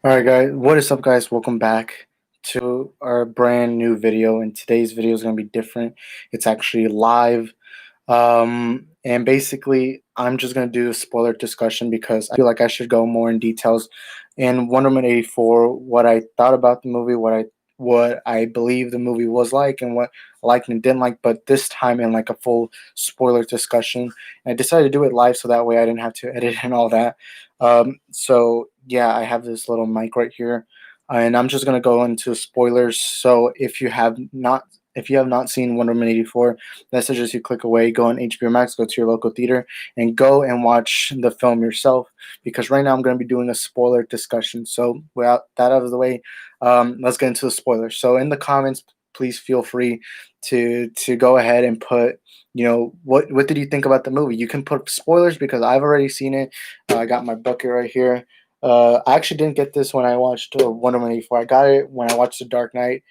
All right, guys. What is up, guys? Welcome back to our brand new video. And today's video is going to be different. It's actually live. And basically, I'm just going to do a spoiler discussion because I feel like I should go more in details in Wonder Woman 84, what I thought about the movie, what I believe the movie was like, and what I liked and didn't like. But this time in like a full spoiler discussion. And I decided to do it live so that way I didn't have to edit and all that. So yeah, I have this little mic right here, and I'm just gonna go into spoilers. So if you have not seen Wonder Woman 84, that suggests you click away, go on HBO Max, go to your local theater, and go and watch the film yourself. Because right now I'm going to be doing a spoiler discussion. So without that out of the way, let's get into the spoilers. So in the comments, please feel free to go ahead and put what did you think about the movie. You can put spoilers because I've already seen it. I got my bucket right here. I actually didn't get this when I watched Wonder Woman 84. I got it when I watched The Dark Knight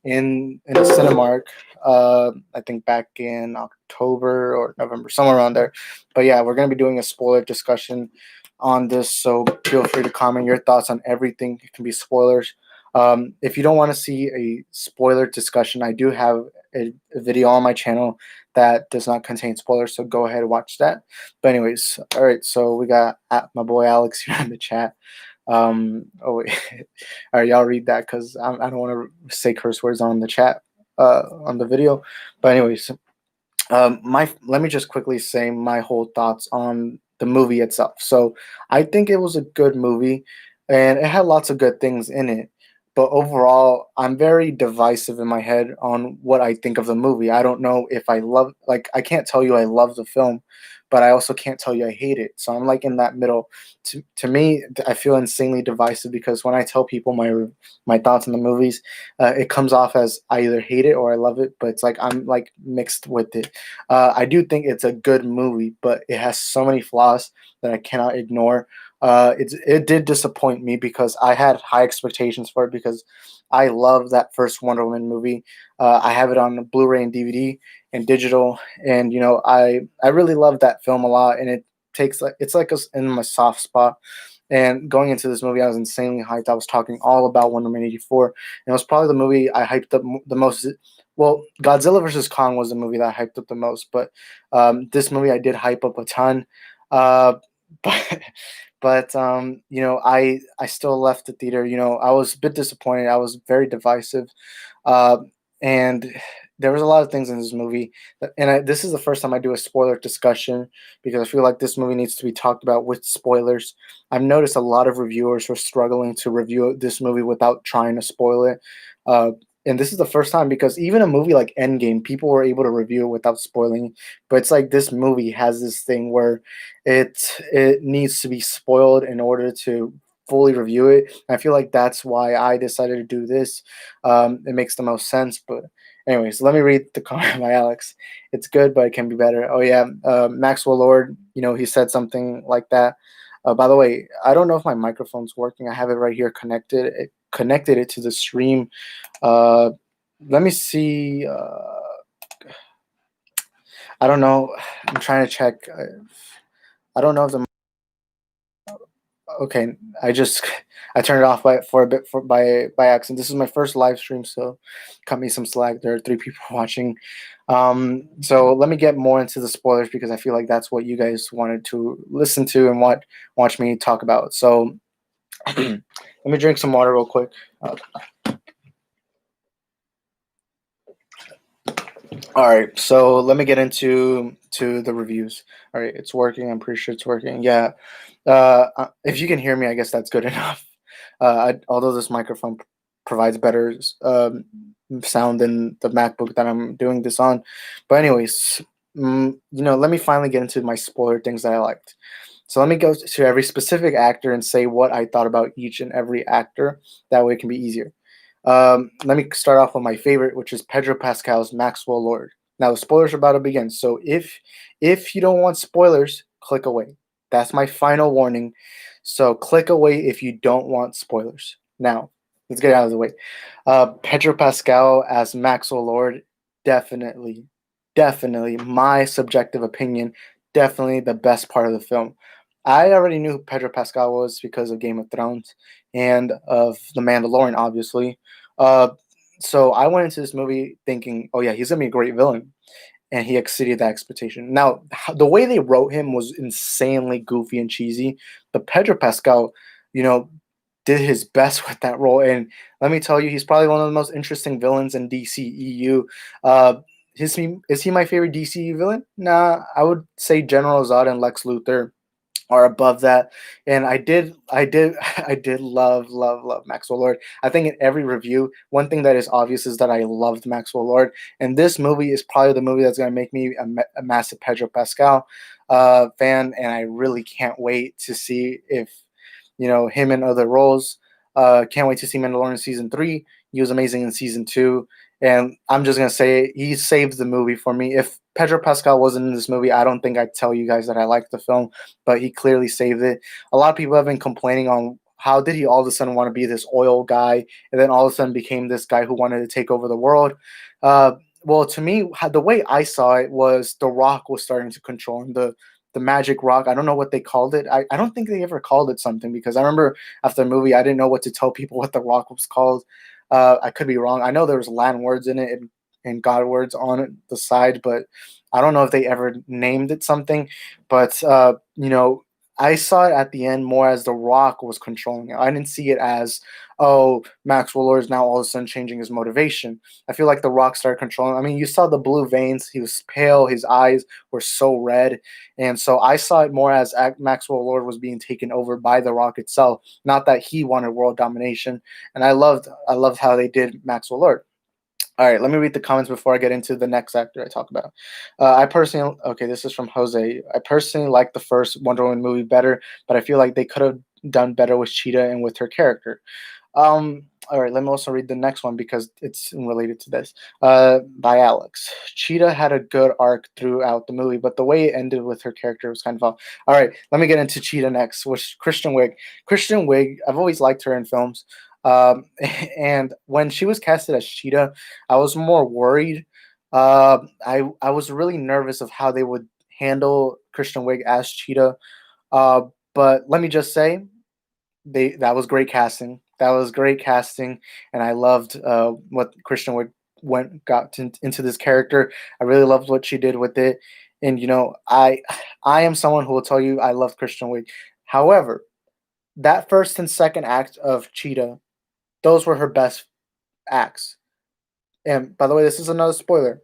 in a Cinemark. I think back in October or November, somewhere around there. But yeah, we're gonna be doing a spoiler discussion on this, so feel free to comment your thoughts on everything. It can be spoilers. If you don't want to see a spoiler discussion, I do have a video on my channel that does not contain spoilers, so go ahead and watch that. But anyways, all right. So we got my boy Alex here in the chat. Oh wait, all right, y'all read that because I don't want to say curse words on the chat, on the video. But anyways, my let me just quickly say my whole thoughts on the movie itself. So I think it was a good movie, and it had lots of good things in it. But overall, I'm very divisive in my head on what I think of the movie. I don't know if I love, like, I can't tell you I love the film, but I also can't tell you I hate it. So I'm like in that middle. To me, I feel insanely divisive because when I tell people my thoughts on the movies, it comes off as I either hate it or I love it. But it's like I'm like mixed with it. I do think it's a good movie, but it has so many flaws that I cannot ignore. It did disappoint me because I had high expectations for it because I love that first Wonder Woman movie. I have it on Blu-ray and DVD and digital, and I really love that film a lot, and it's like in my soft spot. And going into this movie, I was insanely hyped. I was talking all about Wonder Woman 84, and it was probably the movie I hyped up the most. Well, Godzilla versus Kong was the movie that I hyped up the most, but this movie I did hype up a ton. Uh, but I still left the theater. I was a bit disappointed. I was very divisive, uh, and there was a lot of things in this movie. This is the first time I do a spoiler discussion because I feel like this movie needs to be talked about with spoilers. I've noticed a lot of reviewers were struggling to review this movie without trying to spoil it. Uh, and this is the first time because even a movie like Endgame, people were able to review it without spoiling. But it's like this movie has this thing where it needs to be spoiled in order to fully review it. I feel like that's why I decided to do this. It makes the most sense. But anyways, let me read the comment by Alex. It's good, but it can be better. Oh yeah, Maxwell Lord. He said something like that. By the way, I don't know if my microphone's working. I have it right here connected. It connected it to the stream. Uh, Let me see. I don't know. I'm trying to check. I don't know if the okay. I turned it off for a bit by accident. This is my first live stream, so cut me some slack. There are 3 people watching. So let me get more into the spoilers because I feel like that's what you guys wanted to listen to and watch me talk about. So let me drink some water real quick. All right, so let me get into the reviews. All right, it's working. I'm pretty sure it's working. Yeah. If you can hear me, I guess that's good enough. Although this microphone provides better sound than the MacBook that I'm doing this on. But anyways, let me finally get into my spoiler things that I liked. So let me go to every specific actor and say what I thought about each and every actor. That way it can be easier. Let me start off with my favorite, which is Pedro Pascal's Maxwell Lord. Now the spoilers are about to begin, so if you don't want spoilers, click away. That's my final warning. So click away if you don't want spoilers. Now let's get out of the way. Pedro Pascal as Maxwell Lord, definitely, my subjective opinion, definitely the best part of the film. I already knew who Pedro Pascal was because of Game of Thrones and of The Mandalorian, obviously. Uh, so I went into this movie thinking, oh yeah, he's gonna be a great villain, and he exceeded that expectation. Now, the way they wrote him was insanely goofy and cheesy, but Pedro Pascal, you know, did his best with that role. And let me tell you, he's probably one of the most interesting villains in DCEU. Uh, is he my favorite DCEU villain? Nah, I would say General Zod and Lex Luthor are above that. And I did love Maxwell Lord. I think in every review, one thing that is obvious is that I loved Maxwell Lord. And this movie is probably the movie that's going to make me a massive Pedro Pascal fan. And I really can't wait to see if, him in other roles. Can't wait to see Mandalorian season 3. He was amazing in season 2. And I'm just gonna say he saved the movie for me. If Pedro Pascal wasn't in this movie, I don't think I'd tell you guys that I liked the film, but he clearly saved it. A lot of people have been complaining on how did he all of a sudden want to be this oil guy, and then all of a sudden became this guy who wanted to take over the world. Well, to me, the way I saw it was The Rock was starting to control him. The magic rock. I don't know what they called it. I don't think they ever called it something because I remember after the movie I didn't know what to tell people what the rock was called. I could be wrong. I know there was Latin words in it and God words on the side, but I don't know if they ever named it something. But I saw it at the end more as The Rock was controlling it. I didn't see it as, oh, Maxwell Lord is now all of a sudden changing his motivation. I feel like The Rock started controlling. I mean, you saw the blue veins. He was pale. His eyes were so red. And so I saw it more as Maxwell Lord was being taken over by The Rock itself, not that he wanted world domination. And I loved how they did Maxwell Lord. All right, let me read the comments before I get into the next actor I talk about. Okay, this is from Jose. I personally like the first Wonder Woman movie better, but I feel like they could have done better with Cheetah and with her character. All right, let me also read the next one because it's related to this. By Alex. Cheetah had a good arc throughout the movie, but the way it ended with her character was kind of off. All right, let me get into Cheetah next, which Kristen Wiig. Kristen Wiig, I've always liked her in films. Um, and when she was casted as Cheetah, I was more worried. I was really nervous of how they would handle Kristen Wiig as Cheetah. But let me just say, that was great casting. That was great casting, and I loved what Christian Wiig into this character. I really loved what she did with it, and I am someone who will tell you I love Christian Wiig. However, that first and second act of Cheetah, those were her best acts. And by the way, this is another spoiler.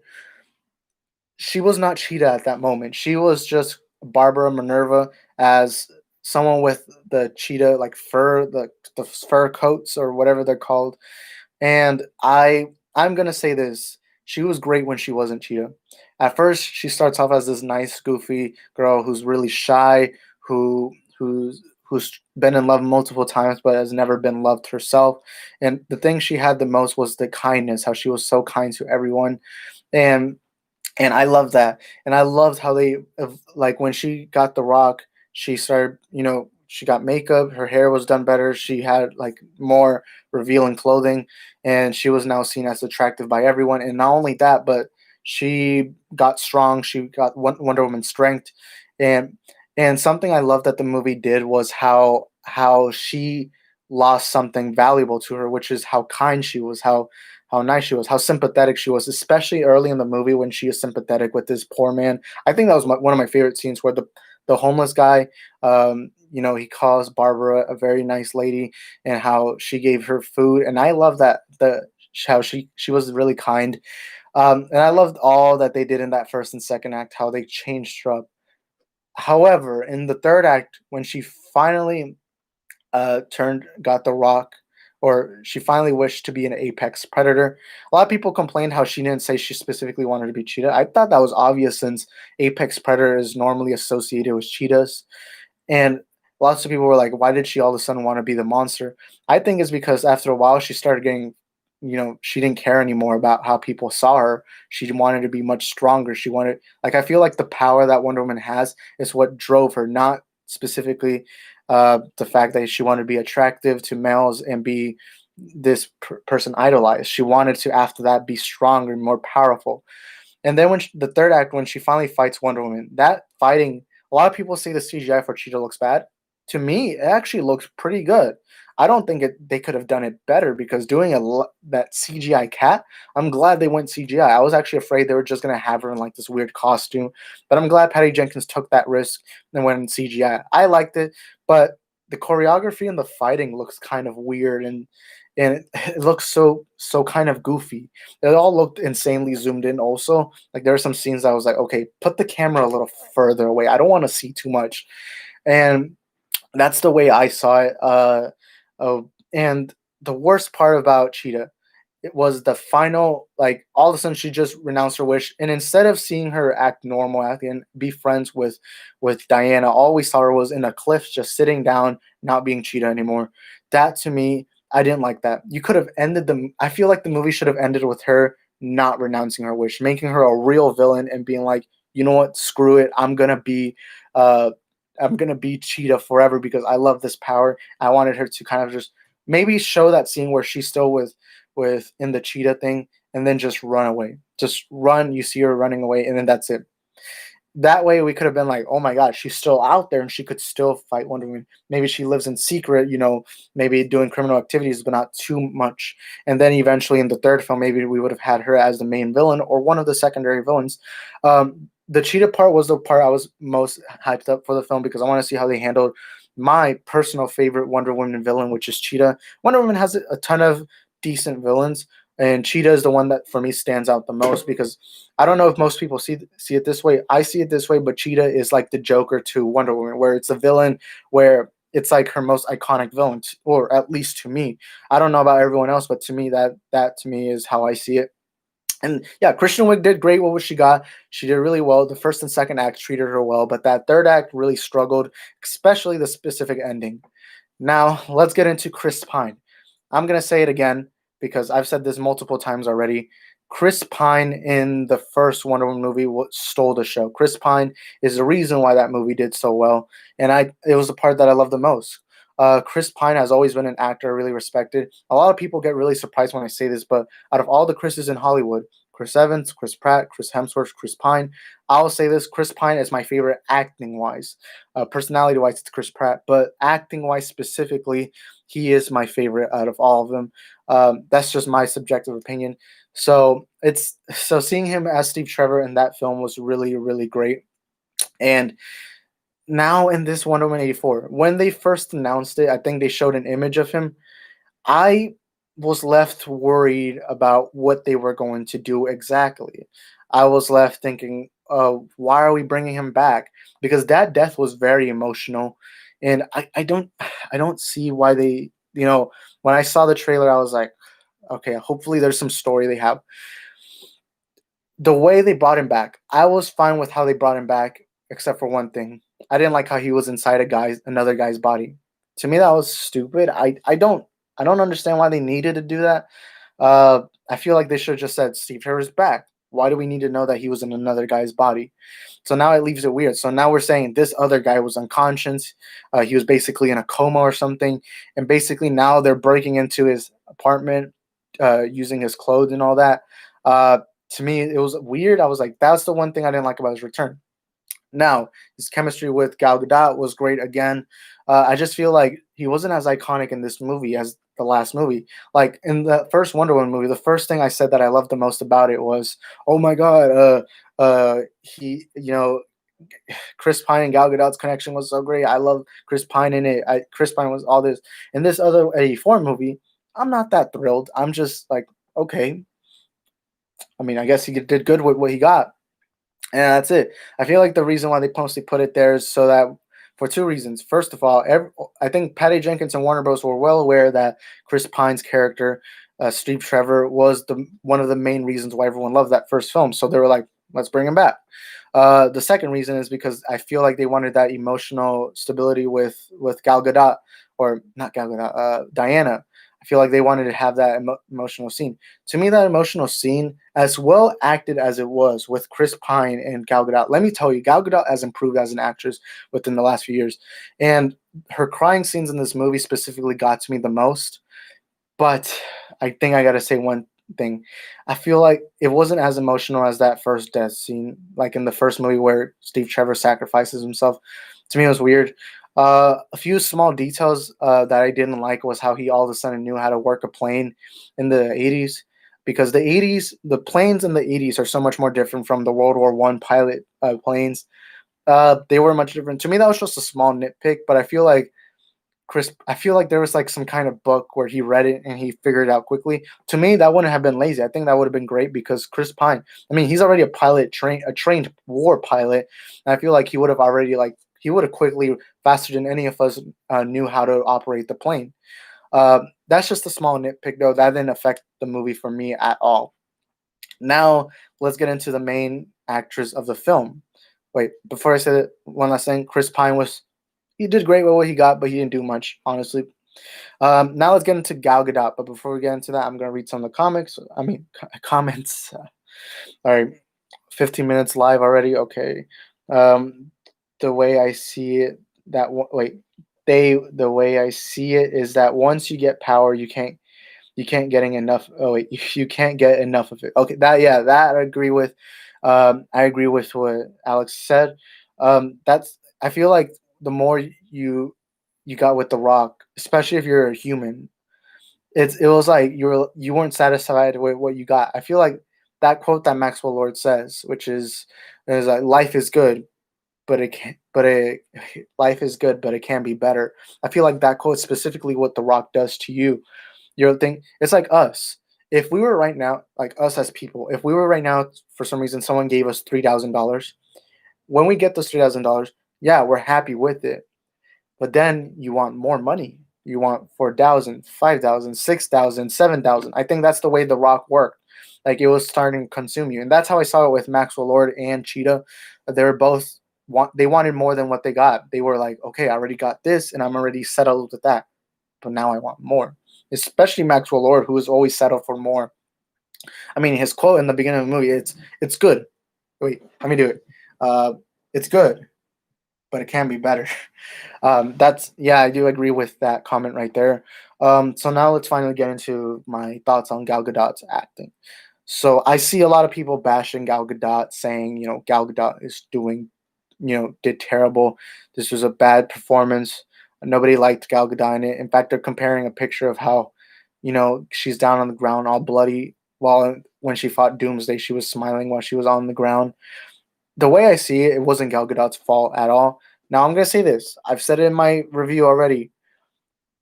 She was not Cheetah at that moment. She was just Barbara Minerva as someone with the cheetah like fur, the fur coats or whatever they're called. And I'm gonna say this: she was great when she wasn't Cheetah. At first, she starts off as this nice, goofy girl who's really shy, who's been in love multiple times but has never been loved herself. And the thing she had the most was the kindness, how she was so kind to everyone. And and I love that. And I loved how like when she got the rock, she started, she got makeup, her hair was done better, she had like more revealing clothing, and she was now seen as attractive by everyone. And not only that, but she got strong, she got Wonder Woman strength. And something I loved that the movie did was how she lost something valuable to her, which is how kind she was, how nice she was, how sympathetic she was, especially early in the movie when she is sympathetic with this poor man. I think that was one of my favorite scenes where the homeless guy, he calls Barbara a very nice lady, and how she gave her food, and I love that how she was really kind, and I loved all that they did in that first and second act, how they changed her up. However, in the third act, when she finally got the rock, or she finally wished to be an apex predator. A lot of people complained how she didn't say she specifically wanted to be cheetah. I thought that was obvious since apex predator is normally associated with cheetahs, and lots of people were like, "Why did she all of a sudden want to be the monster?" I think it's because after a while she started getting, she didn't care anymore about how people saw her. She wanted to be much stronger. She wanted, like, I feel like the power that Wonder Woman has is what drove her, not specifically the fact that she wanted to be attractive to males and be this person idolized. She wanted to, after that, be stronger and more powerful. And then the third act, when she finally fights Wonder Woman, that fighting A lot of people say the CGI for Cheetah looks bad. To me, it actually looks pretty good. I don't think they could have done it better because doing that CGI cat, I'm glad they went CGI. I was actually afraid they were just gonna have her in like this weird costume, but I'm glad Patty Jenkins took that risk and went in CGI. I liked it, but the choreography and the fighting looks kind of weird and it looks so kind of goofy. It all looked insanely zoomed in also. Like there are some scenes I was like, okay, put the camera a little further away. I don't want to see too much. And that's the way I saw it. And the worst part about Cheetah, it was the final, like all of a sudden she just renounced her wish, and instead of seeing her act normal at the end, be friends with Diana, all we saw her was in a cliff, just sitting down, not being Cheetah anymore. That to me, I didn't like that. You could have ended the. I feel like the movie should have ended with her not renouncing her wish, making her a real villain, and being like, you know what, screw it, uh, I'm gonna be Cheetah forever because I love this power. I wanted her to kind of just maybe show that scene where she's still with in the cheetah thing and then just run away. Just run, you see her running away, and then that's it. That way we could have been like, oh my god, she's still out there and she could still fight Wonder Woman. Maybe she lives in secret, maybe doing criminal activities, but not too much. And then eventually in the third film, maybe we would have had her as the main villain or one of the secondary villains. The cheetah part was the part I was most hyped up for the film because I want to see how they handled my personal favorite Wonder Woman villain, which is Cheetah. Wonder Woman has a ton of decent villains, and Cheetah is the one that for me stands out the most because I don't know if most people see it this way. I see it this way, but Cheetah is like the Joker to Wonder Woman, where it's a villain where it's like her most iconic villain, or at least to me. I don't know about everyone else, but to me, that to me is how I see it. And yeah, Kristen Wiig did great with what she got. She did really well. The first and second act treated her well, but that third act really struggled, especially the specific ending. Now, let's get into Chris Pine. I'm going to say it again because I've said this multiple times already. Chris Pine in the first Wonder Woman movie stole the show. Chris Pine is the reason why that movie did so well, and it was the part that I love the most. Chris Pine has always been an actor I really respected. A lot of people get really surprised when I say this, but out of all the Chris's in Hollywood, Chris Evans, Chris Pratt, Chris Hemsworth, Chris Pine, I'll say this: Chris Pine is my favorite acting wise. Personality wise, it's Chris Pratt, but acting wise specifically, he is my favorite out of all of them. That's just my subjective opinion. So seeing him as Steve Trevor in that film was really really great. And now in this Wonder Woman 84, when they first announced it, I think they showed an image of him. I was left worried about what they were going to do exactly. I was left thinking, why are we bringing him back? Because that death was very emotional, and I don't see why they. When I saw the trailer, I was like, okay, hopefully there's some story they have. The way they brought him back, I was fine with how they brought him back, except for one thing. I didn't like how he was inside another guy's body. To me, that was stupid. I don't understand why they needed to do that. I feel like they should have just said Steve Trevor's back. Why do we need to know that he was in another guy's body? So now it leaves it weird. So now we're saying this other guy was unconscious. He was basically in a coma or something, and basically now they're breaking into his apartment, using his clothes and all that. To me, it was weird. I was like, that's the one thing I didn't like about his return. Now, his chemistry with Gal Gadot was great again. I just feel like he wasn't as iconic in this movie as the last movie. Like in the first Wonder Woman movie, the first thing I said that I loved the most about it was, "Oh my God, he, Chris Pine and Gal Gadot's connection was so great. I love Chris Pine in it. Chris Pine was all this." In this other 84 movie, I'm not that thrilled. I'm just like, okay. I mean, I guess he did good with what he got. And that's it. I feel like the reason why they mostly put it there is so that for two reasons. First of all, I think Patty Jenkins and Warner Bros. Were well aware that Chris Pine's character, Steve Trevor, was one of the main reasons why everyone loved that first film. So they were like, let's bring him back. The second reason is because I feel like they wanted that emotional stability with Gal Gadot, or not Gal Gadot, Diana. I feel like they wanted to have that emotional scene. To me, that emotional scene, as well acted as it was with Chris Pine and Gal Gadot, let me tell you, Gal Gadot has improved as an actress within the last few years. And her crying scenes in this movie specifically got to me the most. But I think I got to say thing. I feel like it wasn't as emotional as that first death scene, like in the first movie where Steve Trevor sacrifices himself. To me, it was weird. A few small details that I didn't like was how he all of a sudden knew how to work a plane in the 80s, because the planes in the 80s are so much more different from the World War One pilot planes. They were much different. To me, that was just a small nitpick, but I feel like there was like some kind of book where he read it and he figured it out quickly. To me, that wouldn't have been lazy. I think that would have been great because Chris Pine, I mean, he's already a trained war pilot. And I feel like he would have quickly, faster than any of us knew how to operate the plane. That's just a small nitpick though. That didn't affect the movie for me at all. Now, let's get into the main actress of the film. Wait, before I say that, one last thing. Chris Pine he did great with what he got, but he didn't do much, honestly. Now let's get into Gal Gadot. But before we get into that, I'm gonna read some of the comments. All right, 15 minutes live already. Okay. Um, the way I see it, wait, the way I see it is that once you get power, you can't getting enough. Oh wait, you can't get enough of it. Okay, that I agree with. I agree with what Alex said. I feel like the more you got with The Rock, especially if you're a human, it was like you weren't satisfied with what you got. I feel like that quote that Maxwell Lord says, which is like life is good, but it can but it life is good, but it can be better. I feel like that quote specifically what The Rock does to you. You're think it's like us. If we were right now, like us as people, if we were right now, for some reason, someone gave us $3,000. When we get those $3,000, yeah, we're happy with it. But then you want more money. You want 4,000, 5,000, 6,000, 7,000. I think that's the way The Rock worked. Like it was starting to consume you, and that's how I saw it with Maxwell Lord and Cheetah. They were both they wanted more than what they got. They were like, okay, I already got this, and I'm already settled with that, but now I want more. Especially Maxwell Lord, who has always settled for more. I mean, his quote in the beginning of the movie, it's good. Wait, let me do it. Uh, it's good, but it can be better. That's yeah, I do agree with that comment right there. So now let's finally get into my thoughts on Gal Gadot's acting. So I see a lot of people bashing Gal Gadot, saying Gal Gadot is did terrible. This was a bad performance. Nobody liked Gal Gadot in it. In fact, they're comparing a picture of how she's down on the ground all bloody, while when she fought Doomsday, she was smiling while she was on the ground. The way I see it, it wasn't Gal Gadot's fault at all. Now I'm gonna say this. I've said it in my review already.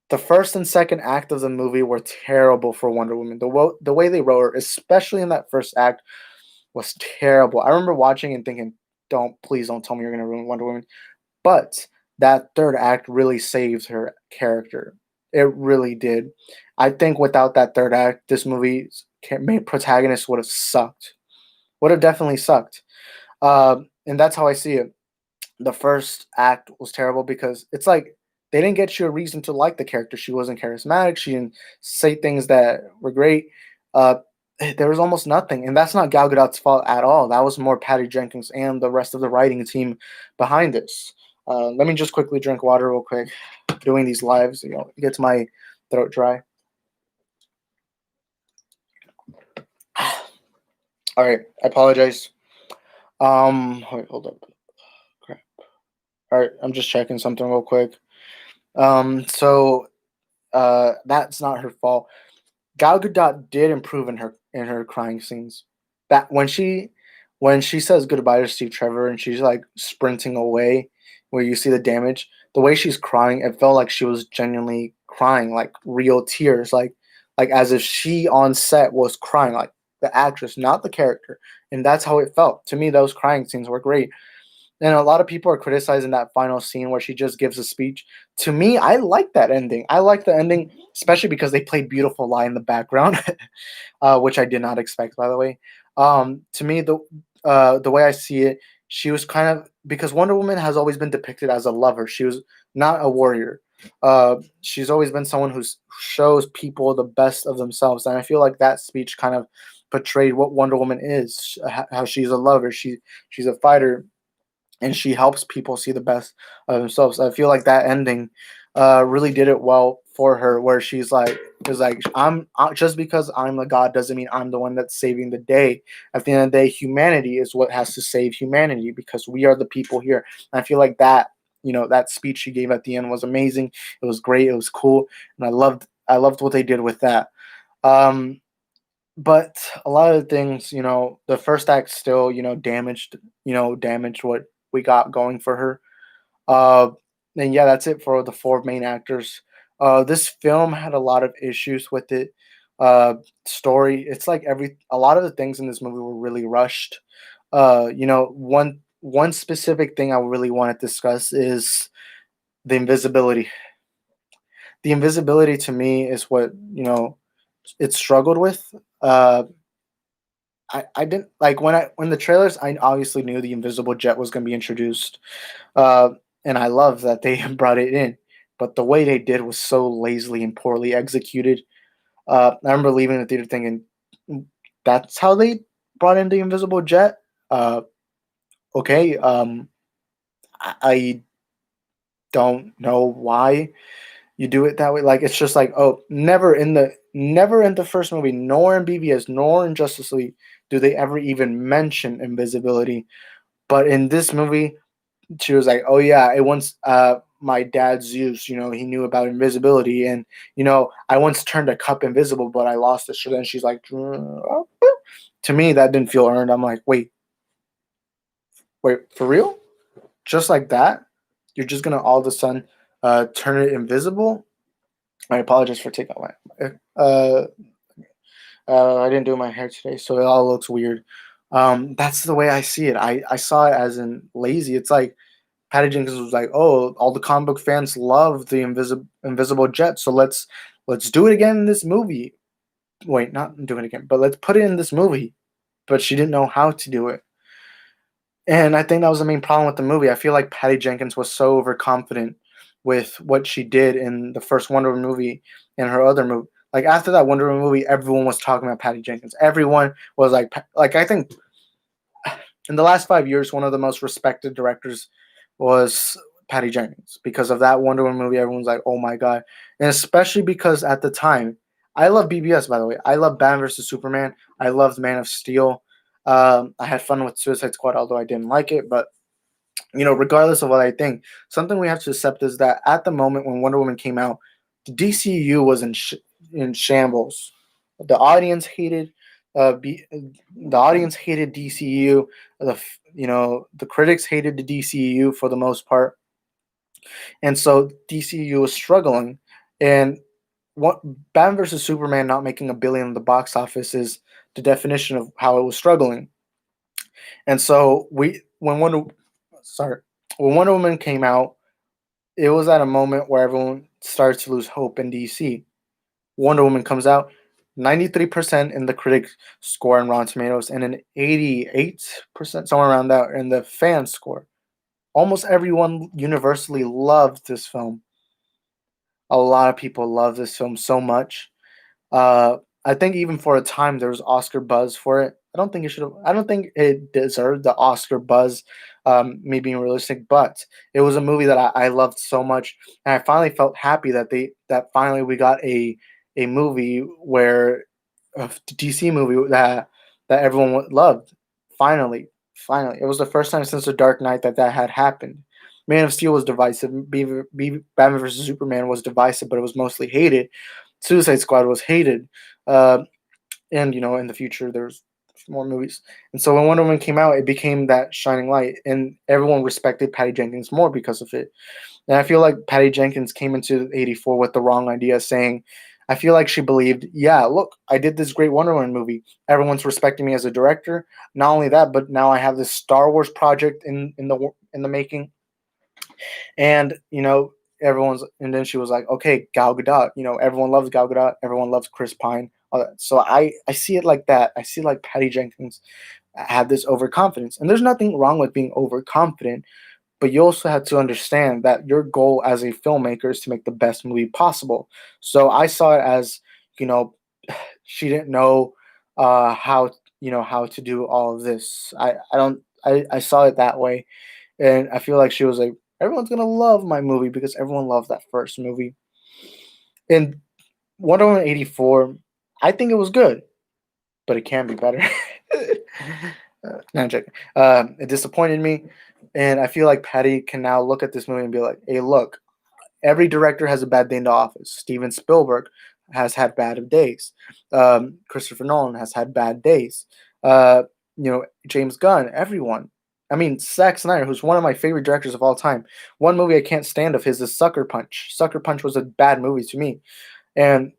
The first and second act of the movie were terrible for Wonder Woman. The way they wrote her, especially in that first act, was terrible. I remember watching and thinking, please don't tell me you're gonna ruin Wonder Woman." But that third act really saves her character. It really did. I think without that third act, this movie's main protagonist would have sucked. Would have definitely sucked. And that's how I see it. The first act was terrible because it's like they didn't get you a reason to like the character. She wasn't charismatic. She didn't say things that were great. There was almost nothing, and that's not Gal Gadot's fault at all. That was more Patty Jenkins and the rest of the writing team behind this. Let me just quickly drink water real quick. Doing these lives, it gets my throat dry. All right, I apologize. Wait, hold up. Crap. All right, I'm just checking something real quick. So that's not her fault. Gal Gadot did improve in her crying scenes. That when she says goodbye to Steve Trevor and she's like sprinting away, where you see the damage, the way she's crying, it felt like she was genuinely crying, like real tears, like as if she on set was crying, like the actress, not the character. And that's how it felt to me. Those crying scenes were great. And a lot of people are criticizing that final scene where she just gives a speech. To me, I like that ending. I like the ending, especially because they played Beautiful Lie in the background, which I did not expect, by the way. To me, the way I see it, she was kind of because Wonder Woman has always been depicted as a lover. She was not a warrior. She's always been someone who shows people the best of themselves, and I feel like that speech kind of portrayed what Wonder Woman is, how she's a lover. She's a fighter and she helps people see the best of themselves. I feel like that ending really did it well for her, where she's like, is like, I'm just because I'm a god doesn't mean I'm the one that's saving the day. At the end of the day, humanity is what has to save humanity because we are the people here. And I feel like that, that speech she gave at the end was amazing. It was great. It was cool, and I loved what they did with that. Um, but a lot of the things, the first act still, damaged what we got going for her. Uh, and yeah, that's it for the four main actors. This film had a lot of issues with it. Uh, Story, it's like a lot of the things in this movie were really rushed. One specific thing I really want to discuss is the invisibility. The invisibility to me is what it struggled with. Uh, I didn't like when the trailers. I obviously knew the invisible jet was going to be introduced, uh, and I love that they brought it in. But the way they did was so lazily and poorly executed. I remember leaving the theater thinking, "That's how they brought in the invisible jet." Uh, okay, I don't know why you do it that way. Like it's just like, oh, never in the first movie, nor in BVS, nor in Justice League do they ever even mention invisibility. But in this movie, she was like, "Oh yeah, it once my dad Zeus, he knew about invisibility, and I once turned a cup invisible, but I lost it." So then she's like, to me that didn't feel earned. I'm like, wait, for real? Just like that? You're just gonna all of a sudden turn it invisible? I apologize for taking my I didn't do my hair today, so it all looks weird. That's the way I see it. I saw it as in lazy. It's like Patty Jenkins was like, "Oh, all the comic book fans love the invisible jet, so let's do it again in this movie." Wait, not do it again, but let's put it in this movie. But she didn't know how to do it, and I think that was the main problem with the movie. I feel like Patty Jenkins was so overconfident with what she did in the first Wonder Woman movie and her other movie. Like after that Wonder Woman movie, everyone was talking about Patty Jenkins. Everyone was like I think in the last 5 years, one of the most respected directors was Patty Jenkins because of that Wonder Woman movie. Everyone's like, "Oh my god!" And especially because at the time, I love BBS. By the way, I love Batman vs Superman. I loved Man of Steel. I had fun with Suicide Squad, although I didn't like it. But regardless of what I think, something we have to accept is that at the moment when Wonder Woman came out, the DCU was in shambles. The audience hated, the audience hated DCU. The critics hated the DCU for the most part, and so DCU was struggling. And what Batman versus Superman not making $1 billion in the box office is the definition of how it was struggling. And so sorry, when Wonder Woman came out, it was at a moment where everyone starts to lose hope in DC. Wonder Woman comes out, 93% in the critic score in Rotten Tomatoes, and an 88%, somewhere around that, in the fan score. Almost everyone universally loved this film. A lot of people love this film so much. Uh, I think even for a time there was Oscar buzz for it. I don't think it should have. I don't think it deserved the Oscar buzz. Me being realistic, but it was a movie that I loved so much, and I finally felt happy that finally we got a movie where a DC movie that everyone loved. Finally, it was the first time since The Dark Knight that had happened. Man of Steel was divisive. Batman vs Superman was divisive, but it was mostly hated. Suicide Squad was hated, uh, and in the future there's more movies. And so when Wonder Woman came out, it became that shining light, and everyone respected Patty Jenkins more because of it. And I feel like Patty Jenkins came into '84 with the wrong idea, saying, I feel like she believed, yeah, look, I did this great Wonder Woman movie. Everyone's respecting me as a director. Not only that, but now I have this Star Wars project in the making, and and then she was like, okay, Gal Gadot. Everyone loves Gal Gadot. Everyone loves Chris Pine. All that. So I see it like that. I see like Patty Jenkins had this overconfidence, and there's nothing wrong with being overconfident. But you also have to understand that your goal as a filmmaker is to make the best movie possible. So I saw it as, you know, she didn't know how to do all of this. I don't I saw it that way, and I feel like she was like Everyone's gonna love my movie because everyone loved that first movie. And Wonder Woman 84, I think it was good, but it can be better. No, I'm joking. It disappointed me, and I feel like Patty can now look at this movie and be like, "Hey, look, every director has a bad day in the office. Steven Spielberg has had bad days. Christopher Nolan has had bad days. Uh, James Gunn, everyone. I mean, Zack Snyder, who's one of my favorite directors of all time. One movie I can't stand of his is Sucker Punch. Sucker Punch was a bad movie to me, and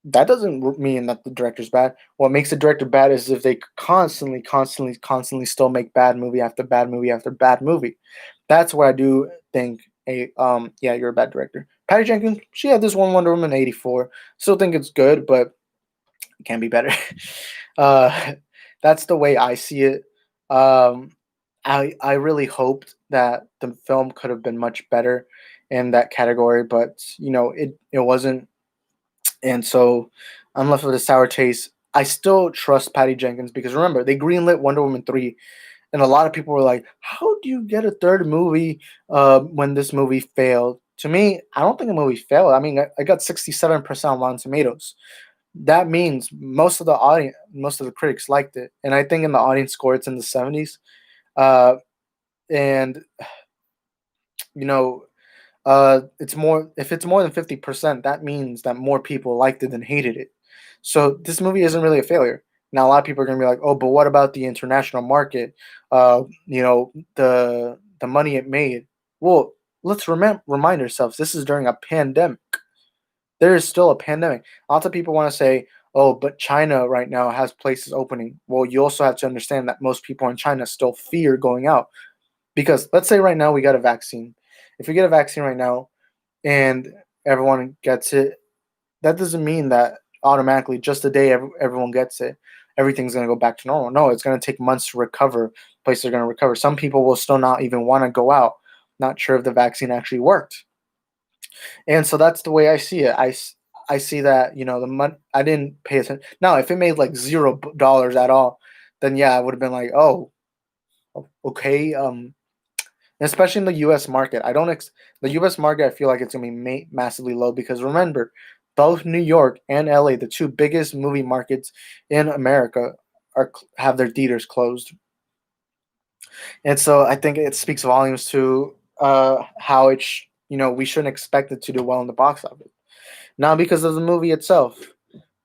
that doesn't mean that the director's bad. What makes the director bad is if they constantly still make bad movie after bad movie after bad movie. That's where I do think yeah, you're a bad director. Patty Jenkins, she had this one Wonder Woman 84. Still think it's good, but it can be better. uh that's the way I see it. I really hoped that the film could have been much better in that category, but it wasn't, and so I'm left with a sour taste. I still trust Patty Jenkins because remember they greenlit Wonder Woman 3, and a lot of people were like, "How do you get a third movie when this movie failed?" To me, I don't think the movie failed. I mean, I got 67% on Rotten Tomatoes. That means most of the critics liked it, and I think in the audience score it's in the 70s. Uh, and you know, it's more if it's more than 50%, that means that more people liked it than hated it. So this movie isn't really a failure. Now a lot of people are gonna be like, oh, but what about the international market? The money it made. Well, let's remind ourselves this is during a pandemic. There is still a pandemic. Lots of people want to say, oh, but China right now has places opening. Well, you also have to understand that most people in China still fear going out because let's say right now we got a vaccine. If we get a vaccine right now, and everyone gets it, that doesn't mean that automatically just the day everyone gets it, everything's going to go back to normal. No, it's going to take months to recover. Places are going to recover. Some people will still not even want to go out, not sure if the vaccine actually worked. And so that's the way I see it. I see that the money I didn't pay attention. Now, if it made like $0 at all, then yeah, I would have been like, oh, okay. Especially in the U.S. market. I don't the U.S. market. I feel like it's gonna be massively low because remember, both New York and L.A., the two biggest movie markets in America, have their theaters closed, and so I think it speaks volumes to how we shouldn't expect it to do well in the box office, not because of the movie itself,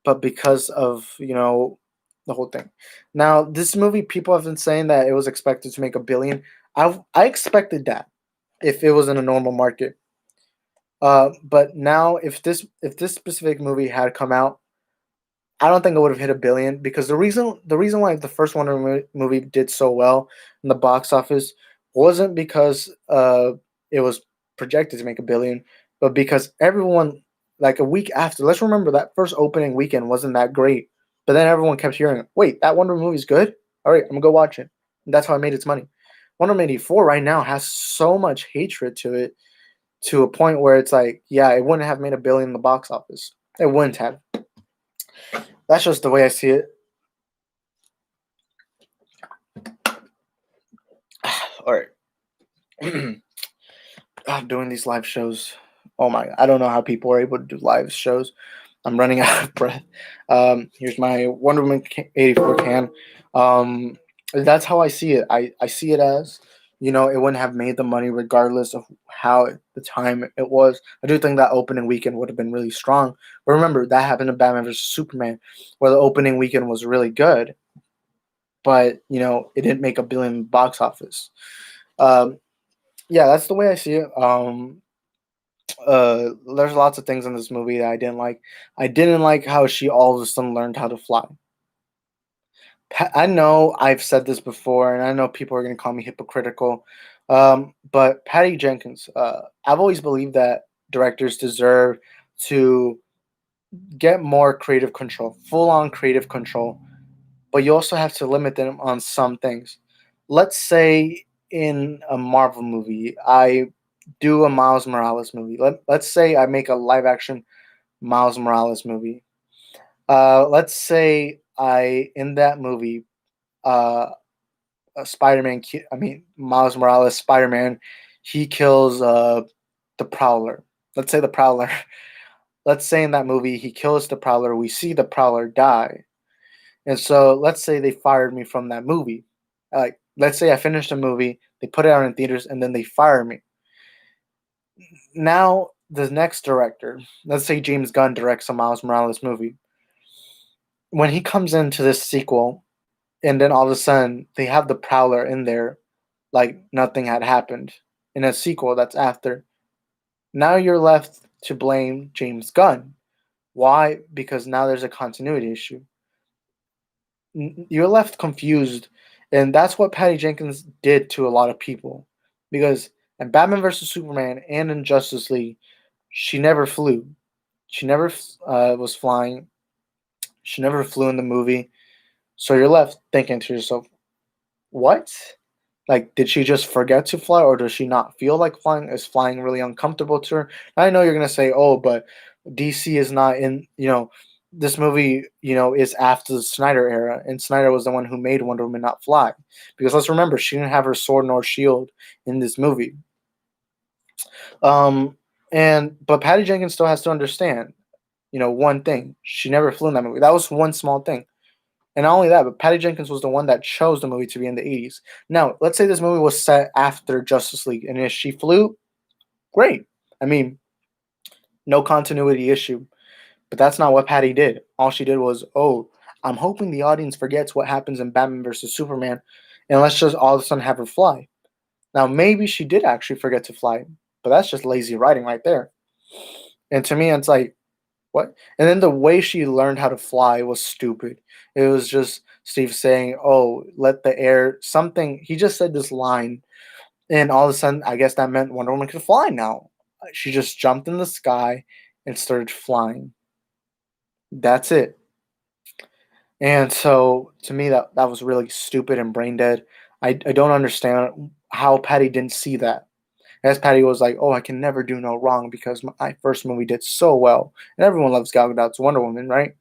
but because of the whole thing. Now, this movie, people have been saying that it was expected to make $1 billion. I expected that if it was in a normal market. But now, if this specific movie had come out, I don't think it would have hit $1 billion because the reason why the first Wonder movie did so well in the box office wasn't because it was projected to make $1 billion, but because everyone like a week after. Let's remember that first opening weekend wasn't that great, but then everyone kept hearing, "Wait, that Wonder movie's good. All right, I'm gonna go watch it." And that's how it made its money. Wonder Woman 84 right now has so much hatred to it to a point where it's like, yeah, it wouldn't have made $1 billion in the box office. It wouldn't have. That's just the way I see it. All right. Doing these live shows. Oh my! I don't know how people are able to do live shows. I'm running out of breath. Here's my Wonder Woman 84 can. That's how I see it. I see it as it wouldn't have made the money regardless of how the time it was. I do think that opening weekend would have been really strong. But remember, that happened to Batman vs Superman, where the opening weekend was really good, but it didn't make $1 billion box office. Um, yeah, that's the way I see it. There's lots of things in this movie that I didn't like. I didn't like how she all of a sudden learned how to fly. I know I've said this before, and I know people are going to call me hypocritical, but Patty Jenkins, I've always believed that directors deserve to get more creative control, full on creative control, but you also have to limit them on some things. Let's say in a Marvel movie, I do a Miles Morales movie. Let's say I make a live action Miles Morales movie. Let's say I in that movie, Spider Man. I mean Miles Morales, Spider Man. he kills the Prowler. Let's say the Prowler. Let's say in that movie he kills the Prowler. We see the Prowler die, and so let's say they fired me from that movie. Like, let's say I finished a movie, they put it out in theaters, and then they fire me. Now the next director, let's say James Gunn directs a Miles Morales movie. When he comes into this sequel, and then all of a sudden they have the Prowler in there, like nothing had happened in a sequel that's after. Now you're left to blame James Gunn. Why? Because now there's a continuity issue. You're left confused, and that's what Patty Jenkins did to a lot of people. Because in Batman vs Superman and in Justice League, she never flew. She never was flying. She never flew in the movie. So you're left thinking to yourself, what? Like, did she just forget to fly, or does she not feel like flying? Is flying really uncomfortable to her? I know you're gonna say, "Oh, but DC is not in." This movie, is after the Snyder era, and Snyder was the one who made Wonder Woman not fly. Because let's remember, she didn't have her sword nor shield in this movie. Um, but Patty Jenkins still has to understand, one thing: she never flew in that movie. That was one small thing. And not only that, but Patty Jenkins was the one that chose the movie to be in the 80s. Now, let's say this movie was set after Justice League, and if she flew, great. I mean, no continuity issue. But that's not what Patty did. All she did was, oh, I'm hoping the audience forgets what happens in Batman versus Superman, and let's just all of a sudden have her fly. Now, maybe she did actually forget to fly, but that's just lazy writing right there. And to me, it's like, what? And then the way she learned how to fly was stupid. It was just Steve saying, "Oh, let the air something." He just said this line, and all of a sudden, I guess that meant Wonder Woman could fly now. She just jumped in the sky and started flying. That's it. And so, to me, that was really stupid and brain dead. I don't understand how Patty didn't see that. As Patty was like, "Oh, I can never do no wrong because my first movie did so well, and everyone loves Gal Gadot's Wonder Woman, right?"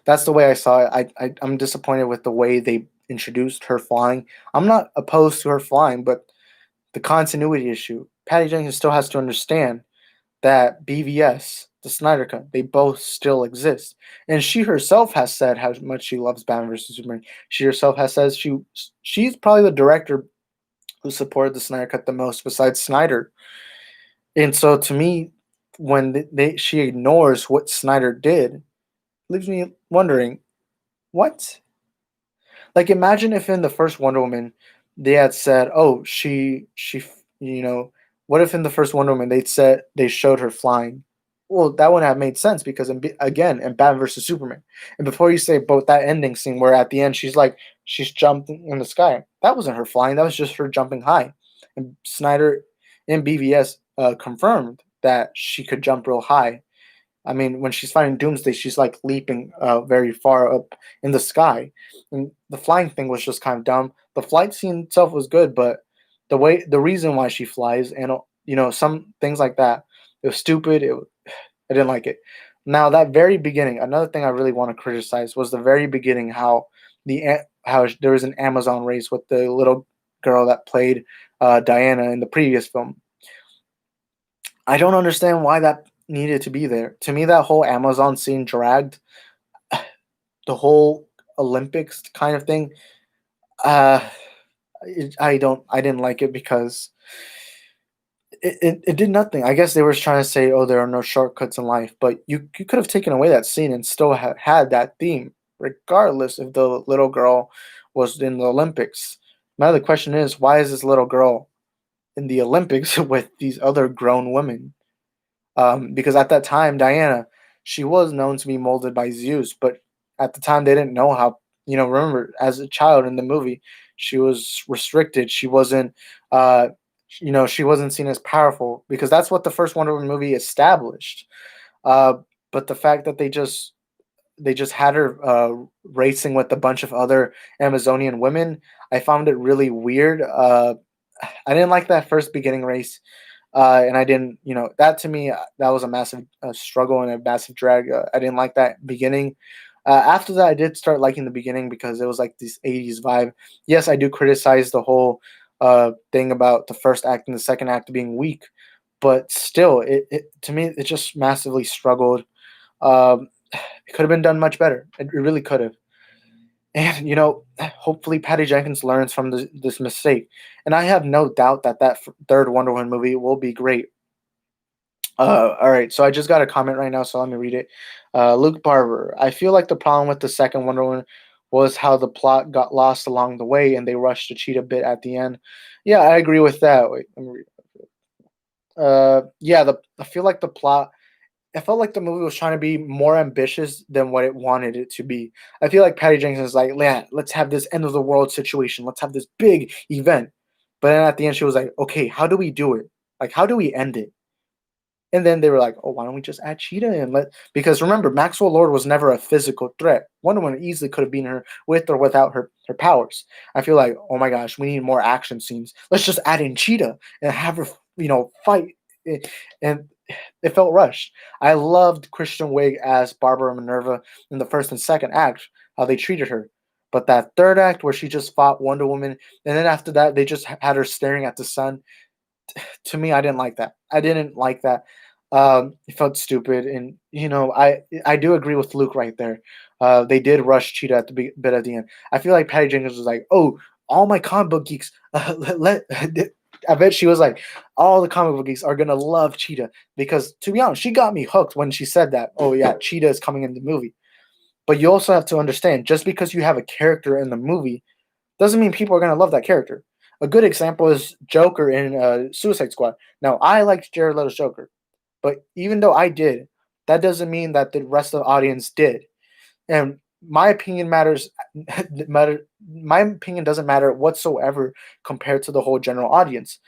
That's the way I saw it. I'm disappointed with the way they introduced her flying. I'm not opposed to her flying, but the continuity issue. Patty Jenkins still has to understand that BVS, the Snyder Cut, they both still exist. And she herself has said how much she loves Batman vs Superman. She herself has said she's probably the director who supported the Snyder Cut the most, besides Snyder. And so to me, when she ignores what Snyder did, leaves me wondering, what? Like, imagine if in the first Wonder Woman they had said, "Oh, you know," what if in the first Wonder Woman they showed her flying? Well, that wouldn't have made sense because again, in Batman versus Superman, and before you say both that ending scene where at the end she's jumping in the sky, that wasn't her flying. That was just her jumping high. And Snyder in BVS confirmed that she could jump real high. I mean, when she's fighting Doomsday, she's like leaping very far up in the sky. And the flying thing was just kind of dumb. The flight scene itself was good, but the reason why she flies and some things like that, it was stupid. I didn't like it. Now that very beginning, another thing I really want to criticize was the very beginning how there was an Amazon race with the little girl that played Diana in the previous film. I don't understand why that needed to be there. To me, that whole Amazon scene dragged the whole Olympics kind of thing. Uh, I didn't like it because it did nothing. I guess they were trying to say, oh, there are no shortcuts in life, but you could have taken away that scene and still had that theme, regardless if the little girl was in the Olympics. Now the question is, why is this little girl in the Olympics with these other grown women? Because at that time, Diana, she was known to be molded by Zeus, but at the time they didn't know how. Remember, as a child in the movie, she was restricted. She wasn't, she wasn't seen as powerful because that's what the first Wonder Woman movie established. Uh, but the fact that they just had her racing with a bunch of other Amazonian women, I found it really weird. I didn't like that first beginning race. And I didn't, that to me, that was a massive struggle and a massive drag. I didn't like that beginning. After that, I did start liking the beginning because it was like this 80s vibe. Yes, I do criticize the whole thing about the first act and the second act being weak, but still, it to me it just massively struggled. It could have been done much better. It really could have. And hopefully Patty Jenkins learns from this mistake. And I have no doubt that third Wonder Woman movie will be great. All right, so I just got a comment right now, so let me read it. Luke Barber, I feel like the problem with the second Wonder Woman was how the plot got lost along the way, and they rushed to cheat a bit at the end. Yeah, I agree with that. Wait, let me read. Yeah, I feel like the plot. I felt like the movie was trying to be more ambitious than what it wanted it to be. I feel like Patty Jenkins is like, yeah, let's have this end of the world situation. Let's have this big event. But then at the end, she was like, okay, how do we do it? Like, how do we end it? And then they were like, "Oh, why don't we just add Cheetah and let?" Because remember, Maxwell Lord was never a physical threat. Wonder Woman easily could have been her with or without her powers. I feel like, oh my gosh, we need more action scenes. Let's just add in Cheetah and have her, fight. And it felt rushed. I loved Kristen Wiig as Barbara Minerva in the first and second act, how they treated her. But that third act where she just fought Wonder Woman, and then after that they just had her staring at the sun, to me, I didn't like that. I didn't like that. It felt stupid, and I do agree with Luke right there. They did rush Cheetah at the bit at the end. I feel like Patty Jenkins was like, "Oh, all my comic book geeks, I bet she was like, all the comic book geeks are gonna love Cheetah because, to be honest, she got me hooked when she said that. Oh yeah, Cheetah is coming in the movie. But you also have to understand, just because you have a character in the movie doesn't mean people are going to love that character. A good example is Joker in Suicide Squad. Now, I liked Jared Leto's Joker, but even though I did, that doesn't mean that the rest of the audience did. And my opinion matters. My opinion doesn't matter whatsoever compared to the whole general audience.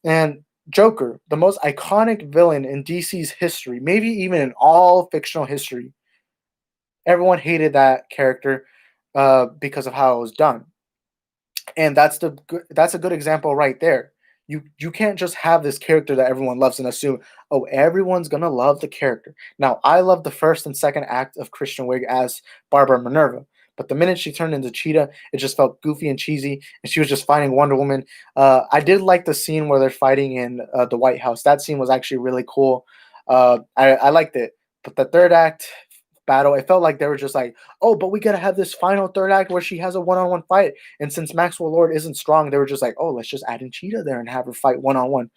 And Joker, the most iconic villain in DC's history, maybe even in all fictional history, everyone hated that character because of how it was done. And that's a good example right there. You can't just have this character that everyone loves and assume, oh, everyone's gonna love the character. Now, I love the first and second act of Kristen Wiig as Barbara Minerva, but the minute she turned into Cheetah, it just felt goofy and cheesy, and she was just fighting Wonder Woman. I did like the scene where they're fighting in the White House. That scene was actually really cool. I liked it, but the third act battle, it felt like they were just like, oh, but we gotta have this final third act where she has a one-on-one fight. And since Maxwell Lord isn't strong, they were just like, oh, let's just add in Cheetah there and have her fight one-on-one.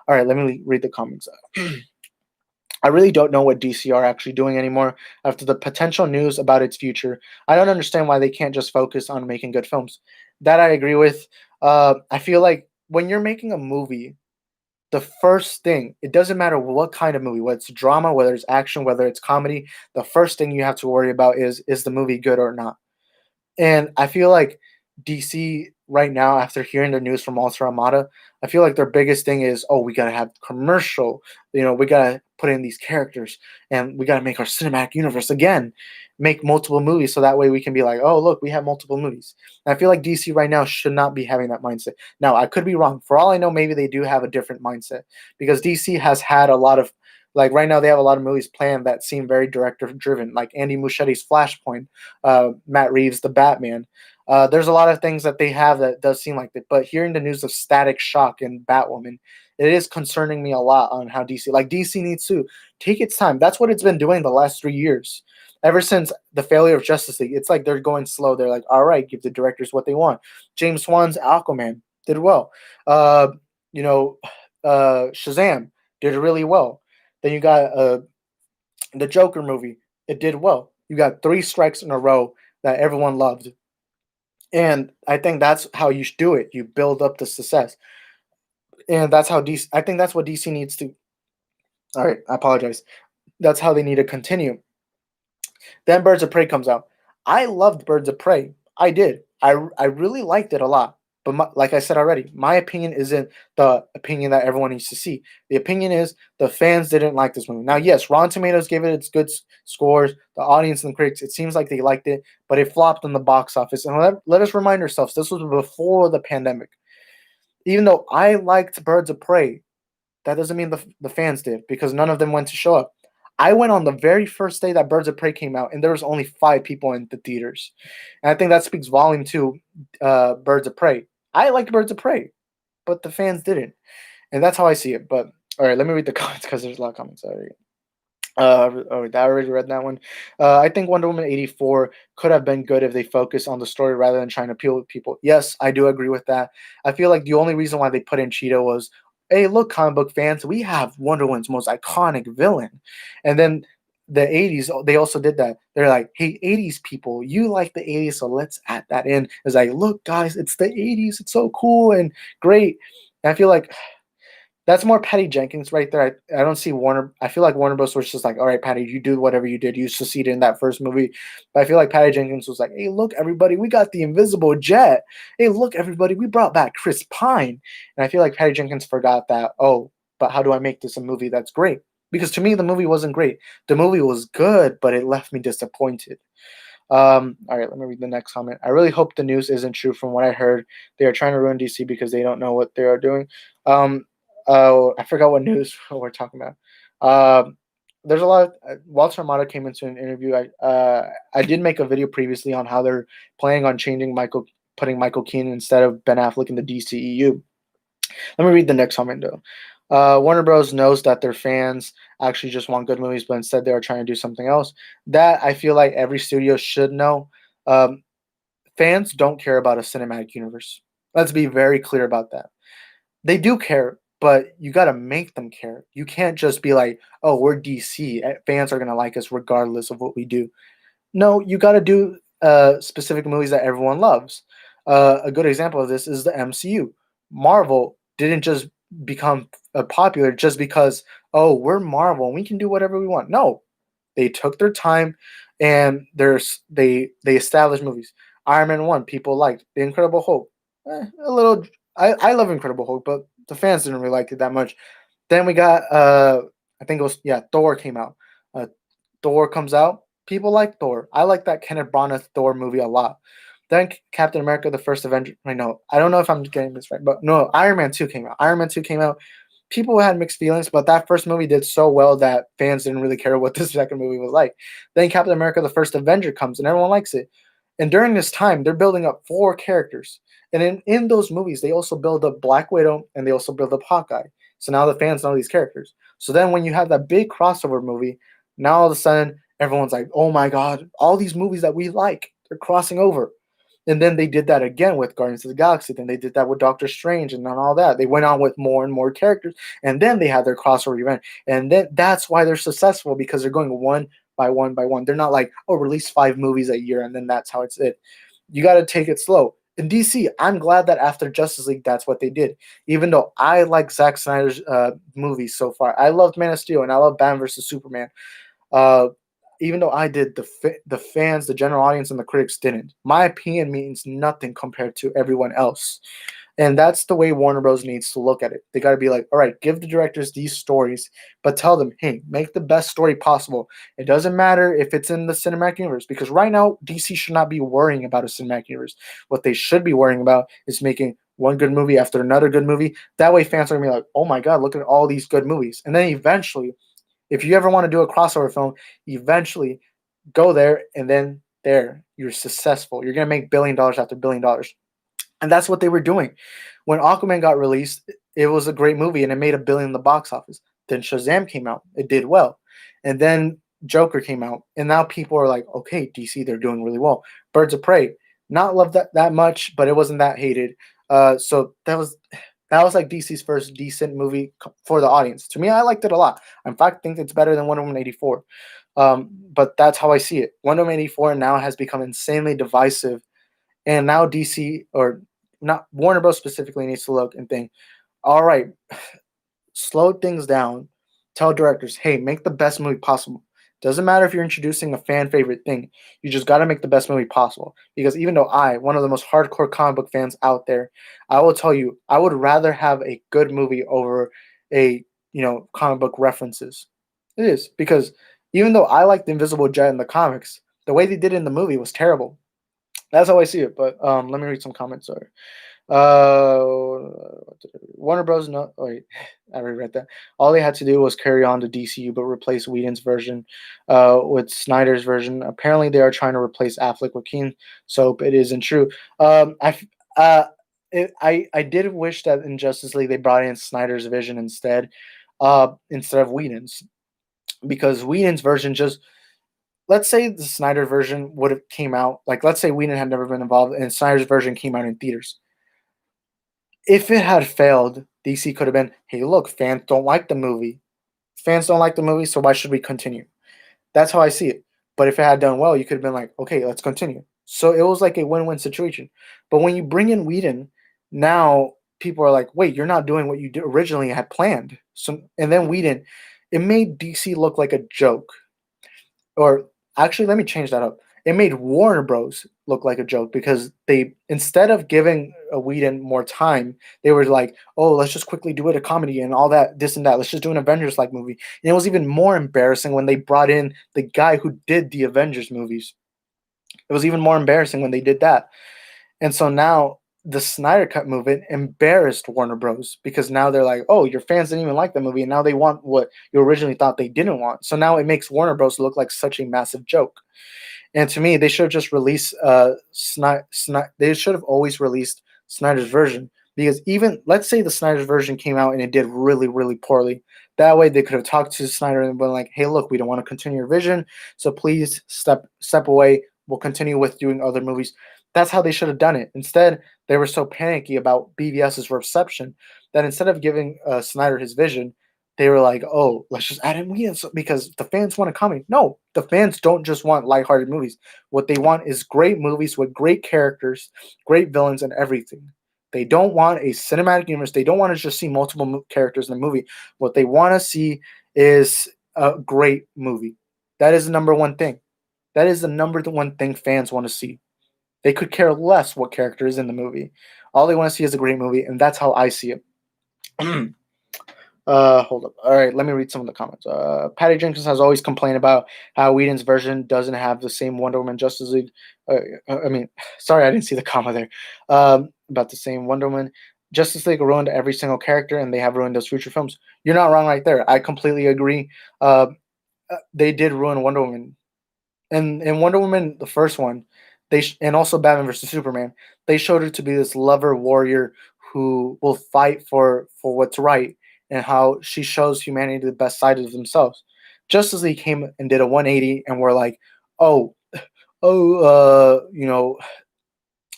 All right, let me read the comments. I really don't know what DC are actually doing anymore after the potential news about its future. I don't understand why they can't just focus on making good films. That I agree with. I feel like when you're making a movie, the first thing, it doesn't matter what kind of movie, whether it's drama, whether it's action, whether it's comedy, the first thing you have to worry about is the movie good or not? And I feel like DC right now, after hearing the news from Ultra Armada, I feel like their biggest thing is, oh, we gotta have commercial, we gotta put in these characters, and we gotta make our cinematic universe again, make multiple movies, so that way we can be like, oh, look, we have multiple movies. And I feel like DC right now should not be having that mindset. Now, I could be wrong. For all I know, maybe they do have a different mindset because DC has had a lot of like right now they have a lot of movies planned that seem very director driven, like Andy Muschietti's Flashpoint, Matt Reeves' The Batman. There's a lot of things that they have that does seem like that. But hearing the news of Static Shock and Batwoman, it is concerning me a lot on how DC needs to take its time. That's what it's been doing the last 3 years. Ever since the failure of Justice League, it's like they're going slow. They're like, all right, give the directors what they want. James Wan's Aquaman did well. You know, Shazam did really well. Then you got the Joker movie. It did well. You got 3 strikes in a row that everyone loved. And I think that's how you should do it. You build up the success. And that's how DC, I think that's what DC needs to. All right, I apologize. That's how they need to continue. Then Birds of Prey comes out. I loved Birds of Prey. I did. I really liked it a lot. But like I said already, my opinion isn't the opinion that everyone needs to see. The opinion is the fans didn't like this movie. Now, yes, Rotten Tomatoes gave it its good scores. The audience and the critics, it seems like they liked it, but it flopped in the box office. And let us remind ourselves, this was before the pandemic. Even though I liked Birds of Prey, that doesn't mean the fans did because none of them went to show up. I went on the very first day that Birds of Prey came out, and there was only 5 people in the theaters. And I think that speaks volume to Birds of Prey. I liked Birds of Prey. but the fans didn't, and that's how I see it. But all right, let me read the comments because there's a lot of comments already. I already read that one. I think Wonder Woman 84 could have been good if they focused on the story rather than trying to appeal to people. Yes, I do agree with that. I feel like the only reason why they put in Cheetah was, hey, look, comic book fans, we have Wonder Woman's most iconic villain. And then the 80s, they also did that. They're like, hey, 80s people, you like the 80s, so let's add that in. It's like, look, guys, it's the 80s. It's so cool and great. And I feel like that's more Patty Jenkins right there. I don't see Warner. I feel like Warner Bros. Was just like, all right, Patty, you do whatever you did. You succeeded in that first movie. But I feel like Patty Jenkins was like, hey, look, everybody, we got the Invisible Jet. Hey, look, everybody, we brought back Chris Pine. And I feel like Patty Jenkins forgot that, oh, but how do I make this a movie that's great? Because to me, the movie wasn't great. The movie was good, but it left me disappointed. All right, let me read the next comment. I really hope the news isn't true. From what I heard, they are trying to ruin DC because they don't know what they are doing. Um, I forgot what news we're talking about. There's a lot. Walter Amado came into an interview. I did make a video previously on how they're planning on putting Michael Keaton instead of Ben Affleck in the DCEU. Let me read the next comment though. Warner Bros. Knows that their fans actually just want good movies, but instead they are trying to do something else. That I feel like every studio should know. Um, Fans don't care about a cinematic universe. Let's be very clear about that. They do care, but you got to make them care. You can't just be like, oh, we're DC. Fans are going to like us regardless of what we do. No, you got to do specific movies that everyone loves. A good example of this is the MCU. Marvel didn't just become popular just because, oh, we're Marvel and we can do whatever we want. No, they took their time and they established movies. Iron Man 1, people liked. The Incredible Hulk, a little. I love Incredible Hulk, but the fans didn't really like it that much. Then we got I think it was, yeah, Thor came out. Thor comes out. People like Thor. I like that Kenneth Branagh Thor movie a lot. Then Captain America: The First Avenger. I don't know if I'm getting this right, but no, Iron Man 2 came out. Iron Man 2 came out. People had mixed feelings, but that first movie did so well that fans didn't really care what the second movie was like. Then Captain America: The First Avenger comes, and everyone likes it. And during this time, they're building up four characters. And in those movies, they also build up Black Widow and they also build up Hawkeye. So now the fans know these characters. So then when you have that big crossover movie, now all of a sudden everyone's like, oh my God, all these movies that we like, they're crossing over. And then they did that again with Guardians of the Galaxy. Then they did that with Doctor Strange and then all that. They went on with more and more characters. And then they had their crossover event. And then that's why they're successful because they're going one by one by one. They're not like, oh, release 5 movies a year and then that's how it's it. You got to take it slow. In DC, I'm glad that after Justice League, that's what they did. Even though I like Zack Snyder's movies so far, I loved Man of Steel and I love Batman versus Superman. Uh, Even though I did, the fans, the general audience, and the critics didn't. My opinion means nothing compared to everyone else. And that's the way Warner Bros. Needs to look at it. They got to be like, all right, give the directors these stories, but tell them, hey, make the best story possible. It doesn't matter if it's in the cinematic universe, because right now, DC should not be worrying about a cinematic universe. What they should be worrying about is making one good movie after another good movie. That way, fans are going to be like, oh my God, look at all these good movies. And then eventually, if you ever want to do a crossover film, eventually go there and then there, you're successful. You're going to make $1 billion after $1 billion. And that's what they were doing. When Aquaman got released, it was a great movie and it made $1 billion in the box office. Then Shazam came out, it did well. And then Joker came out, and now people are like, okay, DC, they're doing really well. Birds of Prey, not loved that much, but it wasn't that hated. So that was like DC's first decent movie for the audience. To me, I liked it a lot. In fact, I think it's better than Wonder Woman 84. But that's how I see it. Wonder Woman 84 now has become insanely divisive, and now DC, or not Warner Bros. Specifically, needs to look and think, all right, slow things down. Tell directors, hey, make the best movie possible. Doesn't matter if you're introducing a fan favorite thing. You just got to make the best movie possible. Because even though one of the most hardcore comic book fans out there, I will tell you, I would rather have a good movie over a comic book references. It is because even though I like the Invisible Jet in the comics, the way they did it in the movie was terrible. That's how I see it. But let me read some comments. Sorry. Warner Bros. No, wait, I already read that. All they had to do was carry on the DCU, but replace Whedon's version with Snyder's version. Apparently, they are trying to replace Affleck with Keane, so it isn't true. I uh, I did wish that in Justice League they brought in Snyder's vision instead of Whedon's, because Whedon's version just, let's say the Snyder version would have came out, like let's say Whedon had never been involved and Snyder's version came out in theaters. If it had failed, DC could have been, hey, look, fans don't like the movie. Fans don't like the movie, so why should we continue? That's how I see it. But if it had done well, you could have been like, okay, let's continue. So it was like a win-win situation. But when you bring in Whedon, now people are like, wait, you're not doing what you originally had planned. So and then Whedon, it made DC look like a joke. Or actually, let me change that up. It made Warner Bros. Look like a joke because they, instead of giving a Whedon more time, they were like, "Oh, let's just quickly do it a comedy and all that, this and that. Let's just do an Avengers like movie." And it was even more embarrassing when they brought in the guy who did the Avengers movies. It was even more embarrassing when they did that. And so now the Snyder Cut movement embarrassed Warner Bros. Because now they're like, oh, your fans didn't even like the movie, and now they want what you originally thought they didn't want. So now it makes Warner Bros. Look like such a massive joke. And to me, they should have just released they should have always released Snyder's version, because even let's say the Snyder's version came out and it did really, really poorly. That way, they could have talked to Snyder and been like, "Hey, look, we don't want to continue your vision, so please step away. We'll continue with doing other movies." That's how they should have done it. Instead, they were so panicky about BVS's reception that instead of giving Snyder his vision, they were like, "Oh, let's just add in Whedon because the fans want a comedy." No, the fans don't just want lighthearted movies. What they want is great movies with great characters, great villains, and everything. They don't want a cinematic universe. They don't want to just see multiple characters in the movie. What they want to see is a great movie. That is the number one thing. That is the number one thing fans want to see. They could care less what character is in the movie. All they want to see is a great movie, and that's how I see it. Hold up. All right, let me read some of the comments. Patty Jenkins has always complained about how Whedon's version doesn't have the same Wonder Woman Justice League. I mean, sorry, I didn't see the comma there. About the same Wonder Woman. Justice League ruined every single character, and they have ruined those future films. You're not wrong right there. I completely agree. They did ruin Wonder Woman, and in Wonder Woman, the first one, and also Batman versus Superman, they showed her to be this lover warrior who will fight for what's right, and how she shows humanity the best side of themselves. Justice League came and did a 180, and we're like, oh,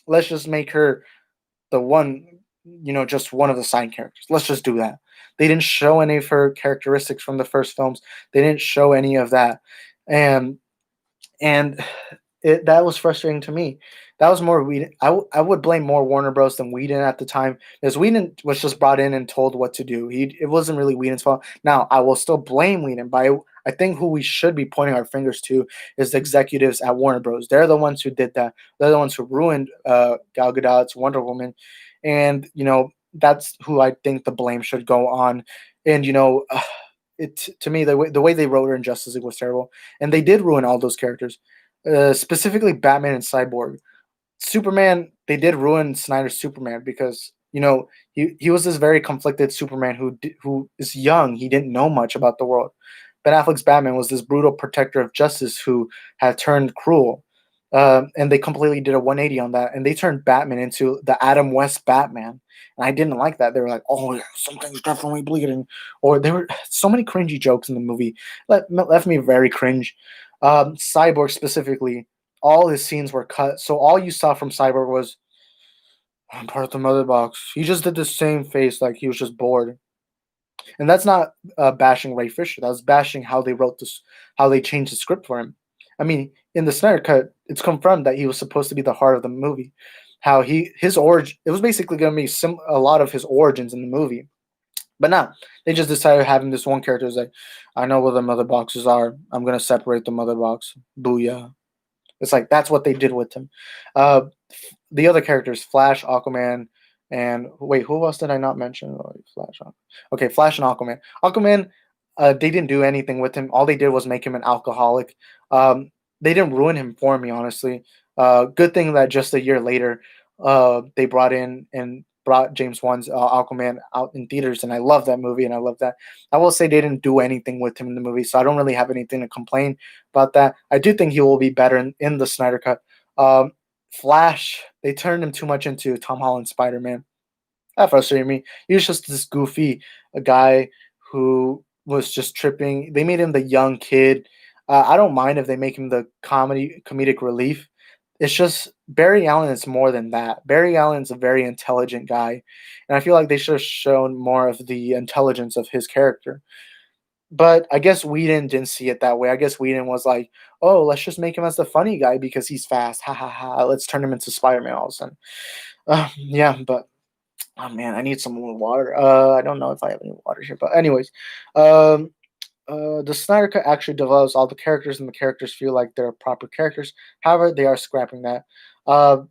let's just make her the one, just one of the side characters. Let's just do that. They didn't show any of her characteristics from the first films. They didn't show any of that, and and that was frustrating to me. That was more Whedon. I would blame more Warner Bros. Than Whedon at the time, because Whedon was just brought in and told what to do. It wasn't really Whedon's fault. Now I will still blame Whedon, but I think who we should be pointing our fingers to is the executives at Warner Bros. They're the ones who did that. They're the ones who ruined Gal Gadot's Wonder Woman, and that's who I think the blame should go on. And it, to me, the way they wrote her in Justice League was terrible, and they did ruin all those characters, specifically Batman and Cyborg. Superman, they did ruin Snyder's Superman because he was this very conflicted Superman who is young. He didn't know much about the world. Ben Affleck's Batman was this brutal protector of justice who had turned cruel, and they completely did a 180 on that, and they turned Batman into the Adam West Batman, and I didn't like that. They were like, "Oh, yeah, something's definitely bleeding," or there were so many cringy jokes in the movie left me very cringe. Cyborg specifically, all his scenes were cut, so all you saw from Cyborg was, "I'm part of the mother box." He just did the same face, like he was just bored. And that's not bashing Ray Fisher. That was bashing how they wrote this, how they changed the script for him. I mean, in the Snyder Cut, it's confirmed that he was supposed to be the heart of the movie. How his origin, it was basically going to be a lot of his origins in the movie. But now they just decided having this one character is like, I know where the mother boxes are. I'm going to separate the mother box. Booyah. It's like that's what they did with him. Uh, the other characters, Flash, Aquaman, and wait, who else did I not mention? Oh, Flash. Okay, Flash and Aquaman. Aquaman, they didn't do anything with him. All they did was make him an alcoholic. They didn't ruin him for me, honestly. Good thing that just a year later, they brought James Wan's Aquaman out in theaters, and I love that movie, and I love that. I will say they didn't do anything with him in the movie, so I don't really have anything to complain about that. I do think he will be better in the Snyder Cut. Flash, they turned him too much into Tom Holland Spider-Man. That frustrated me. He was just this goofy a guy who was just tripping. They made him the young kid. I don't mind if they make him the comedic relief. It's just Barry Allen is more than that. Barry Allen's a very intelligent guy, and I feel like they should have shown more of the intelligence of his character. But I guess Whedon didn't see it that way. I guess Whedon was like, "Oh, let's just make him as the funny guy because he's fast. Ha ha ha. Let's turn him into Spider-Man all of a sudden." Yeah, but oh man, I need some more water. I don't know if I have any water here, but anyways, um, the Snyder Cut actually develops all the characters, and the characters feel like they're proper characters. However, they are scrapping that. Uh,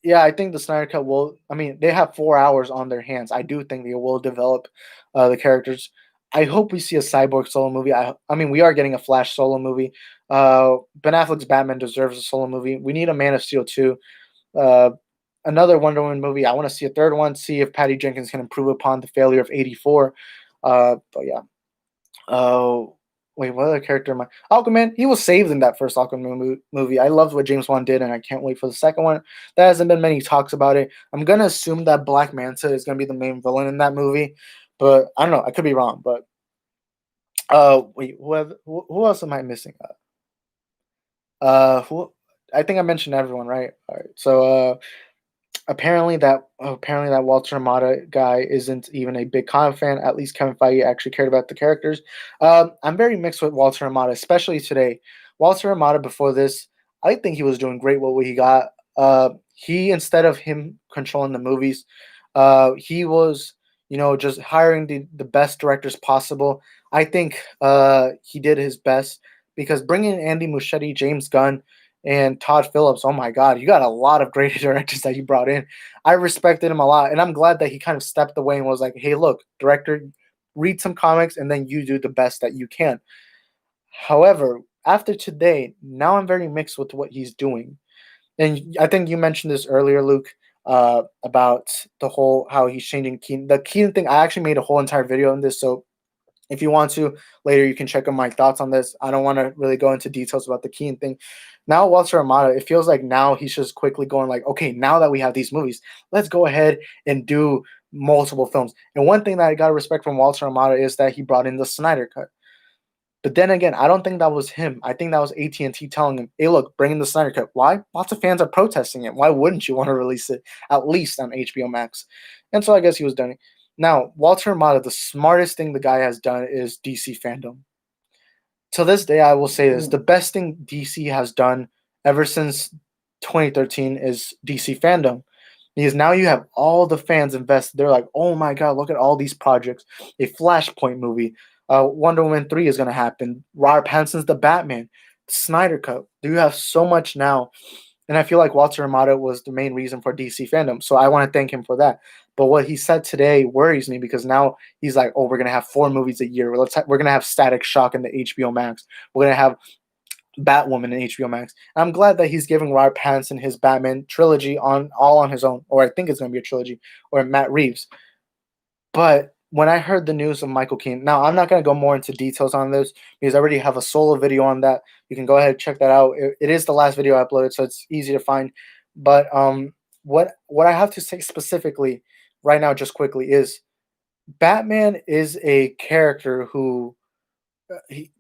yeah, I think the Snyder Cut will. I mean, they have 4 hours on their hands. I do think they will develop the characters. I hope we see a Cyborg solo movie. I mean, we are getting a Flash solo movie. Ben Affleck's Batman deserves a solo movie. We need a Man of Steel too. Uh, Another Wonder Woman movie. I want to see a third one. See if Patty Jenkins can improve upon the failure of '84. But yeah. Oh, wait, what other character am I? Aquaman. He was saved in that first Aquaman movie. I loved what James Wan did, and I can't wait for the second one. There hasn't been many talks about it. I'm gonna assume that Black Manta is gonna be the main villain in that movie, but I don't know. I could be wrong. But wait, who else am I missing? Who? I think I mentioned everyone, right? All right. So apparently that Walter Amada guy isn't even a big comic fan. At least Kevin Feige actually cared about the characters. I'm very mixed with Walter Amada, especially today. Walter Amada before this, I think he was doing great with what he got. He instead of him controlling the movies, he was just hiring the best directors possible. I think he did his best because bringing in Andy Muschietti, James Gunn, and Todd Phillips. Oh my God, you got a lot of great directors that you brought in. I respected him a lot, and I'm glad that he kind of stepped away and was like, "Hey, look, director, read some comics, and then you do the best that you can." However, after today, now I'm very mixed with what he's doing, and I think you mentioned this earlier, Luke, about the whole how he's changing Keaton. The Keaton thing, I actually made a whole entire video on this, so if you want to later, you can check out my thoughts on this. I don't want to really go into details about the Keaton thing. Now, Walter Amada, it feels like now he's just quickly going like, okay, now that we have these movies, let's go ahead and do multiple films. And one thing that I got to respect from Walter Amada is that he brought in the Snyder Cut. But then again, I don't think that was him. I think that was AT&T telling him, "Hey, look, bring in the Snyder Cut." Why? Lots of fans are protesting it. Why wouldn't you want to release it at least on HBO Max? And so I guess he was done it. Now, Walter Amada, the smartest thing the guy has done is DC fandom. To this day, I will say this: the best thing DC has done ever since 2013 is DC fandom. Because now you have all the fans invested. They're like, "Oh my God, look at all these projects. A Flashpoint movie. Wonder Woman 3 is going to happen. Robert Pattinson's The Batman. Snyder Cut. You have so much now." And I feel like Walter Amada was the main reason for DC fandom. So I want to thank him for that. But what he said today worries me because now he's like, "Oh, we're gonna have 4 movies a year. We're gonna have Static Shock in the HBO Max. We're gonna have Batwoman in HBO Max." And I'm glad that he's giving Robert Pattinson his Batman trilogy on his own, or I think it's gonna be a trilogy, or Matt Reeves. But when I heard the news of Michael Keaton, now I'm not going to go more into details on this because I already have a solo video on that. You can go ahead and check that out. It is the last video I uploaded, so it's easy to find. But what I have to say specifically right now, just quickly, is Batman is a character who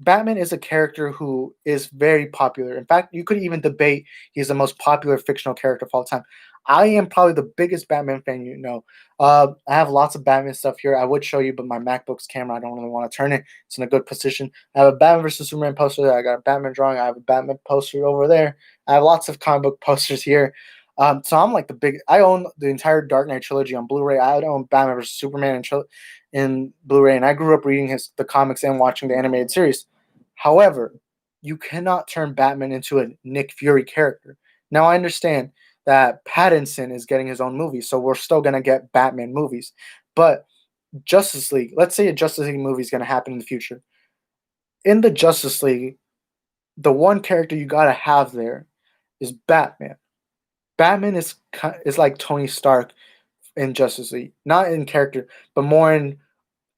Batman is a character who is very popular. In fact, you could even debate he's the most popular fictional character of all time. I am probably the biggest Batman fan you know. I have lots of Batman stuff here. I would show you, but my MacBook's camera, I don't really want to turn it. It's in a good position. I have a Batman versus Superman poster there. I got a Batman drawing. I have a Batman poster over there. I have lots of comic book posters here. So I'm like the big. I own the entire Dark Knight trilogy on Blu-ray. I own Batman versus Superman in Blu-ray, and I grew up reading the comics and watching the animated series. However, you cannot turn Batman into a Nick Fury character. Now I understand that Pattinson is getting his own movie, so we're still gonna get Batman movies. But Justice League, let's say a Justice League movie is gonna happen in the future. In the Justice League, the one character you gotta have there is Batman. Batman is like Tony Stark in Justice League, not in character, but more in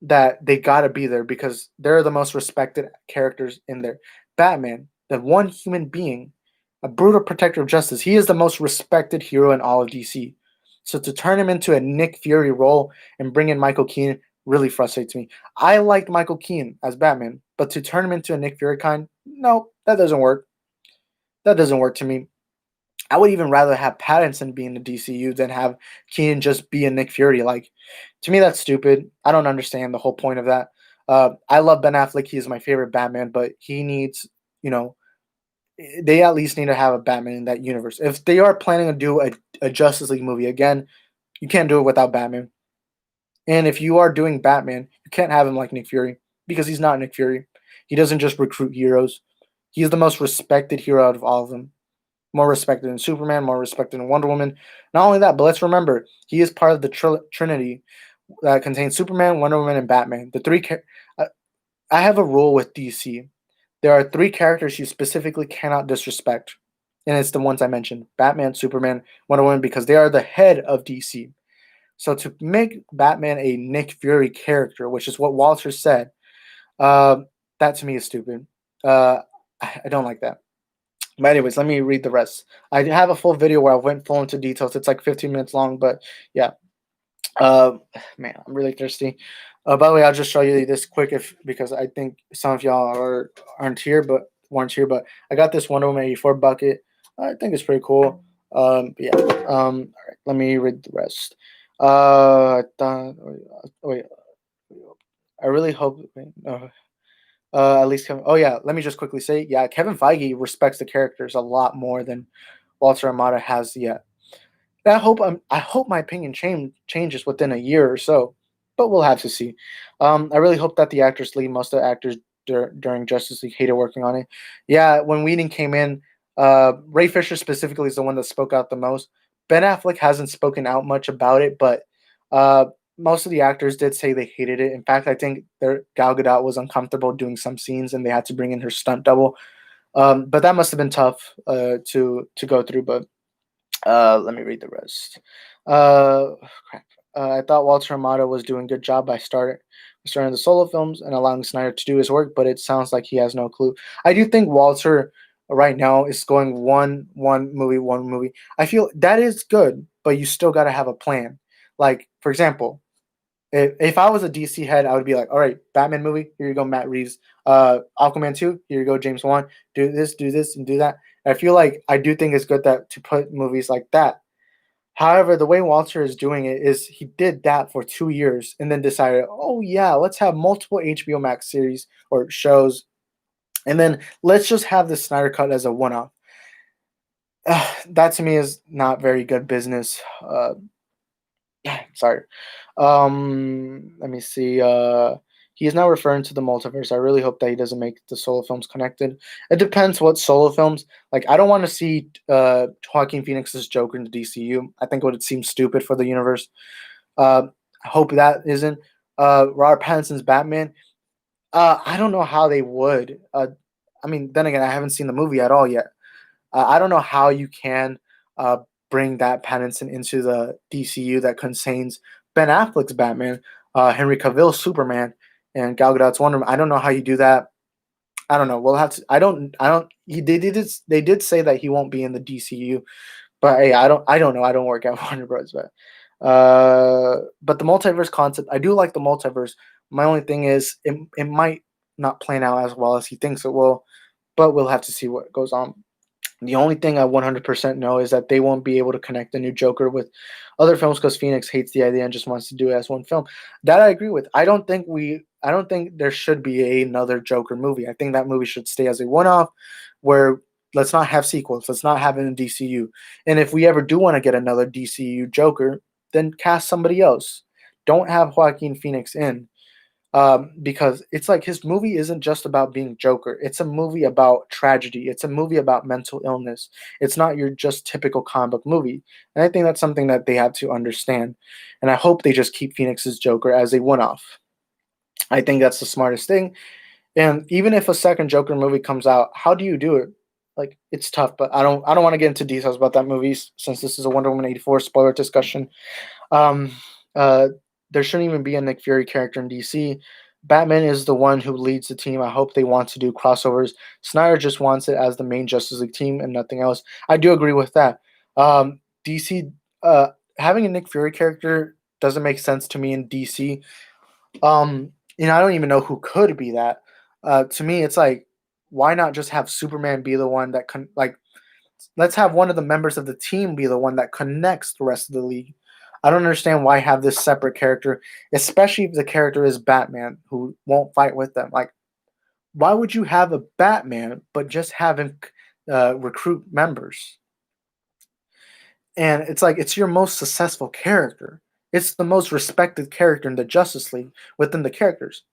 that they gotta be there because they're the most respected characters in there. Batman, the one human being, a brutal protector of justice. He is the most respected hero in all of DC. So to turn him into a Nick Fury role and bring in Michael Keaton really frustrates me. I liked Michael Keaton as Batman, but to turn him into a Nick Fury kind, no, that doesn't work. That doesn't work to me. I would even rather have Pattinson be in the DCU than have Keaton just be a Nick Fury. Like, to me, that's stupid. I don't understand the whole point of that. I love Ben Affleck. He's my favorite Batman, but he needs, you know, they at least need to have a Batman in that universe. If they are planning to do a Justice League movie again, you can't do it without Batman. And if you are doing Batman, you can't have him like Nick Fury because he's not Nick Fury. He doesn't just recruit heroes. He's the most respected hero out of all of them. More respected than Superman, more respected than Wonder Woman. Not only that, but let's remember, he is part of the Trinity that contains Superman, Wonder Woman, and Batman. The three. I have a rule with DC. There are three characters you specifically cannot disrespect, and it's the ones I mentioned: Batman, Superman, Wonder Woman, because they are the head of DC. So to make Batman a Nick Fury character, which is what Walter said, uh, that to me is stupid. I don't like that. But anyways, let me read the rest. I have a full video where I went full into details. It's like 15 minutes long, but yeah. Uh, Man, I'm really thirsty. By the way, I'll just show you this quick if because I think some of y'all aren't here, but weren't here. But I got this Wonder Woman 84 bucket. I think it's pretty cool. Yeah. All right. Let me read the rest. I thought. Wait. I really hope. Wait, no. At least Kevin. Oh yeah, let me just quickly say, yeah, Kevin Feige respects the characters a lot more than Walter Amada has yet. And I hope my opinion changes within a year or so, but we'll have to see. I really hope that the actors leave. Most of the actors during Justice League hated working on it. Yeah, when Whedon came in, Ray Fisher specifically is the one that spoke out the most. Ben Affleck hasn't spoken out much about it, but uh, most of the actors did say they hated it. In fact, I think Gal Gadot was uncomfortable doing some scenes, and they had to bring in her stunt double. But that must have been tough to go through. But let me read the rest. Uh, Crap. I thought Walter Amato was doing a good job by starting the solo films and allowing Snyder to do his work, but it sounds like he has no clue. I do think Walter right now is going one movie, one movie. I feel that is good, but you still got to have a plan. Like for example, if I was a DC head, I would be like, all right, Batman movie, here you go, Matt Reeves. Aquaman 2, here you go, James Wan. Do this, and do that. And I feel like I do think it's good that to put movies like that. However, the way Walter is doing it is he did that for 2 years and then decided, oh yeah, let's have multiple HBO Max series or shows, and then let's just have the Snyder Cut as a one-off. That to me is not very good business. Sorry. Let me see. He is now referring to the multiverse. I really hope that he doesn't make the solo films connected. It depends what solo films. Like, I don't want to see Joaquin Phoenix's Joker in the DCU. I think it would seem stupid for the universe. I hope that isn't. Robert Pattinson's Batman. I don't know how they would. I mean, then again, I haven't seen the movie at all yet. I don't know how you can uh, bring that Pattinson into the DCU that contains Ben Affleck's Batman, Henry Cavill's Superman, and Gal Gadot's Wonder Woman. I don't know how you do that. I don't know. We'll have to. I don't. I don't. They did say that he won't be in the DCU, but hey, I don't. I don't know. I don't work at Warner Bros. But the multiverse concept, I do like the multiverse. My only thing is, it might not plan out as well as he thinks it will, but we'll have to see what goes on. The only thing I 100% know is that they won't be able to connect the new Joker with other films because Phoenix hates the idea and just wants to do it as one film. That I agree with. I don't think there should be another Joker movie. I think that movie should stay as a one-off, where let's not have sequels. Let's not have it in DCU. And if we ever do want to get another DCU Joker, then cast somebody else. Don't have Joaquin Phoenix in because it's like his movie isn't just about being Joker. It's a movie about tragedy. It's a movie about mental illness. It's not your just typical comic book movie. And I think that's something that they have to understand. And I hope they just keep Phoenix's Joker as a one-off. I think that's the smartest thing. And even if a second Joker movie comes out, how do you do it? Like it's tough, but I don't want to get into details about that movie since this is a Wonder Woman 84 spoiler discussion. Um, uh, there shouldn't even be a Nick Fury character in DC. Batman is the one who leads the team. I hope they want to do crossovers. Snyder just wants it as the main Justice League team and nothing else. I do agree with that. DC having a Nick Fury character doesn't make sense to me in DC. I don't even know who could be that. To me, it's like, why not just have Superman be the one that let's have one of the members of the team be the one that connects the rest of the league. I don't understand why have this separate character, especially if the character is Batman who won't fight with them. Like, why would you have a Batman but just have him recruit members? And it's like it's your most successful character. It's the most respected character in the Justice League within the characters.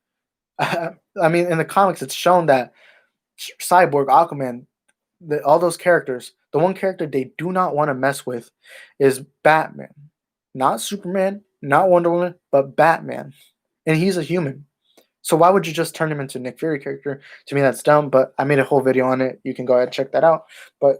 I mean, in the comics, it's shown that Cyborg, Aquaman, all those characters, the one character they do not want to mess with is Batman. Not Superman, not Wonder Woman, but Batman. And he's a human. So why would you just turn him into a Nick Fury character? To me, that's dumb, but I made a whole video on it. You can go ahead and check that out. But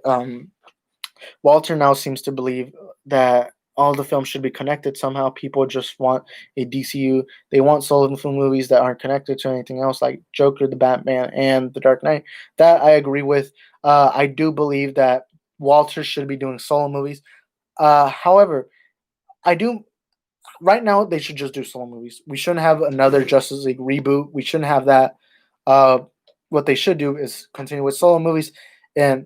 Walter now seems to believe that all the films should be connected somehow. People just want a DCU. They want solo film movies that aren't connected to anything else, like Joker, the Batman, and the Dark Knight. That I agree with. I do believe that Walter should be doing solo movies. However, I do. Right now, they should just do solo movies. We shouldn't have another Justice League reboot. We shouldn't have that. What they should do is continue with solo movies, and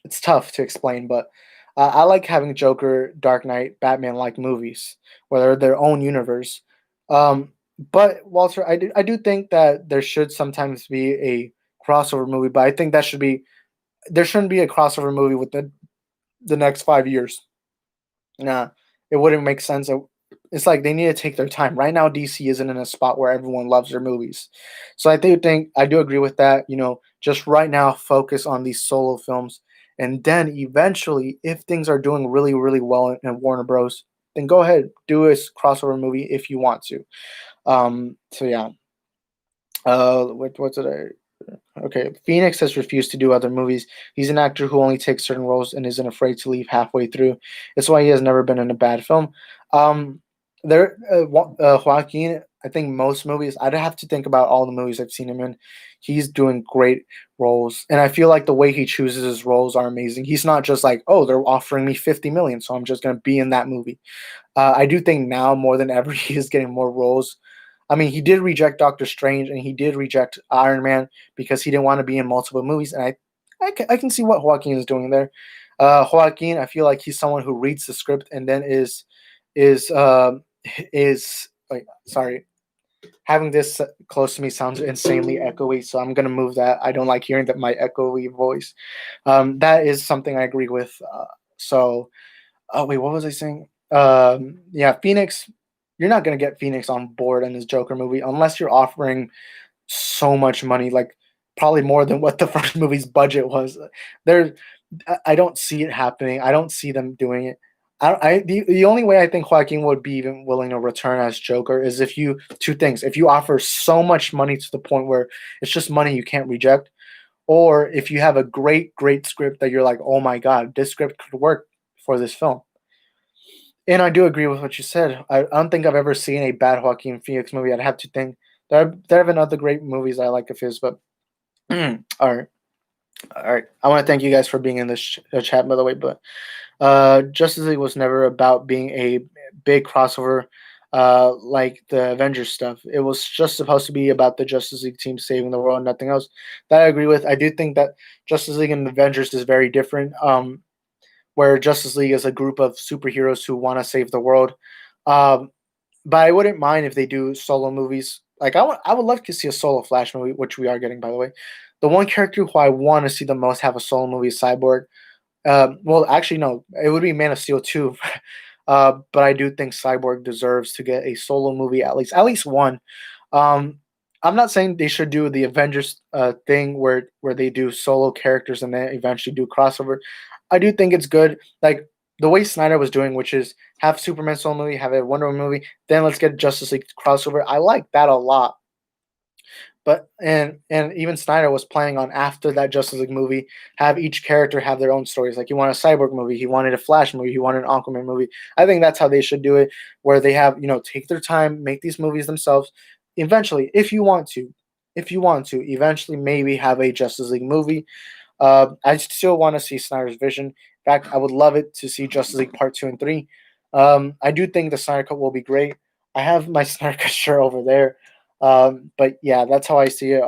it's tough to explain, but I like having Joker, Dark Knight, Batman like movies where they're their own universe. But Walter, I do think that there should sometimes be a crossover movie, but I think that should be there shouldn't be a crossover movie with the next 5 years. Nah, it wouldn't make sense. It's like they need to take their time. Right now, DC isn't in a spot where everyone loves their movies. So I do agree with that. Just right now, focus on these solo films. And then eventually, if things are doing really, really well in Warner Bros., then go ahead, do a crossover movie if you want to. So yeah. What did I? Okay, Phoenix has refused to do other movies. He's an actor who only takes certain roles and isn't afraid to leave halfway through. That's why he has never been in a bad film. Um, Joaquin, I think most movies, I'd have to think about all the movies I've seen him in. He's doing great roles, and I feel like the way he chooses his roles are amazing. He's not just like, oh, they're offering me 50 million, so I'm just gonna be in that movie. I do think now more than ever he is getting more roles. I mean, he did reject Doctor Strange and he did reject Iron Man because he didn't want to be in multiple movies, and I can see what Joaquin is doing there. Joaquin, I feel like he's someone who reads the script and then is like, sorry, having this close to me sounds insanely echoey, so I'm gonna move that. I don't like hearing that my echoey voice. That is something I agree with. Oh wait, what was I saying? Yeah, Phoenix. You're not gonna get Phoenix on board in this Joker movie unless you're offering so much money, like probably more than what the first movie's budget was. There, I don't see it happening. I don't see them doing it. The only way I think Joaquin would be even willing to return as Joker is if you two things. If you offer so much money to the point where it's just money you can't reject, or if you have a great script that you're like, oh my god, this script could work for this film. And I do agree with what you said. I don't think I've ever seen a bad Joaquin Phoenix movie. I'd have to think. There have been other great movies I like of his, but all right, all right. I want to thank you guys for being in this chat, by the way. But Justice League was never about being a big crossover like the Avengers stuff. It was just supposed to be about the Justice League team saving the world, nothing else. That I agree with. I do think that Justice League and Avengers is very different. Where Justice League is a group of superheroes who want to save the world. Um, but I wouldn't mind if they do solo movies. Like I would love to see a solo Flash movie, which we are getting, by the way. The one character who I want to see the most have a solo movie is Cyborg. Well, actually, no, it would be Man of Steel too. But I do think Cyborg deserves to get a solo movie at least one. Um, I'm not saying they should do the Avengers thing where they do solo characters and then eventually do crossover. I do think it's good, like the way Snyder was doing, which is have Superman solo movie, have a Wonder Woman movie, then let's get Justice League crossover. I like that a lot. But and even Snyder was planning on after that Justice League movie, have each character have their own stories. Like he wanted a Cyborg movie, he wanted a Flash movie, he wanted an Aquaman movie. I think that's how they should do it, where they have take their time, make these movies themselves, eventually, if you want to, eventually maybe have a Justice League movie. I still want to see Snyder's vision. In fact, I would love it to see Justice League Part 2 and 3. I do think the Snyder Cut will be great. I have my Snyder Cut shirt over there. But yeah, that's how I see it.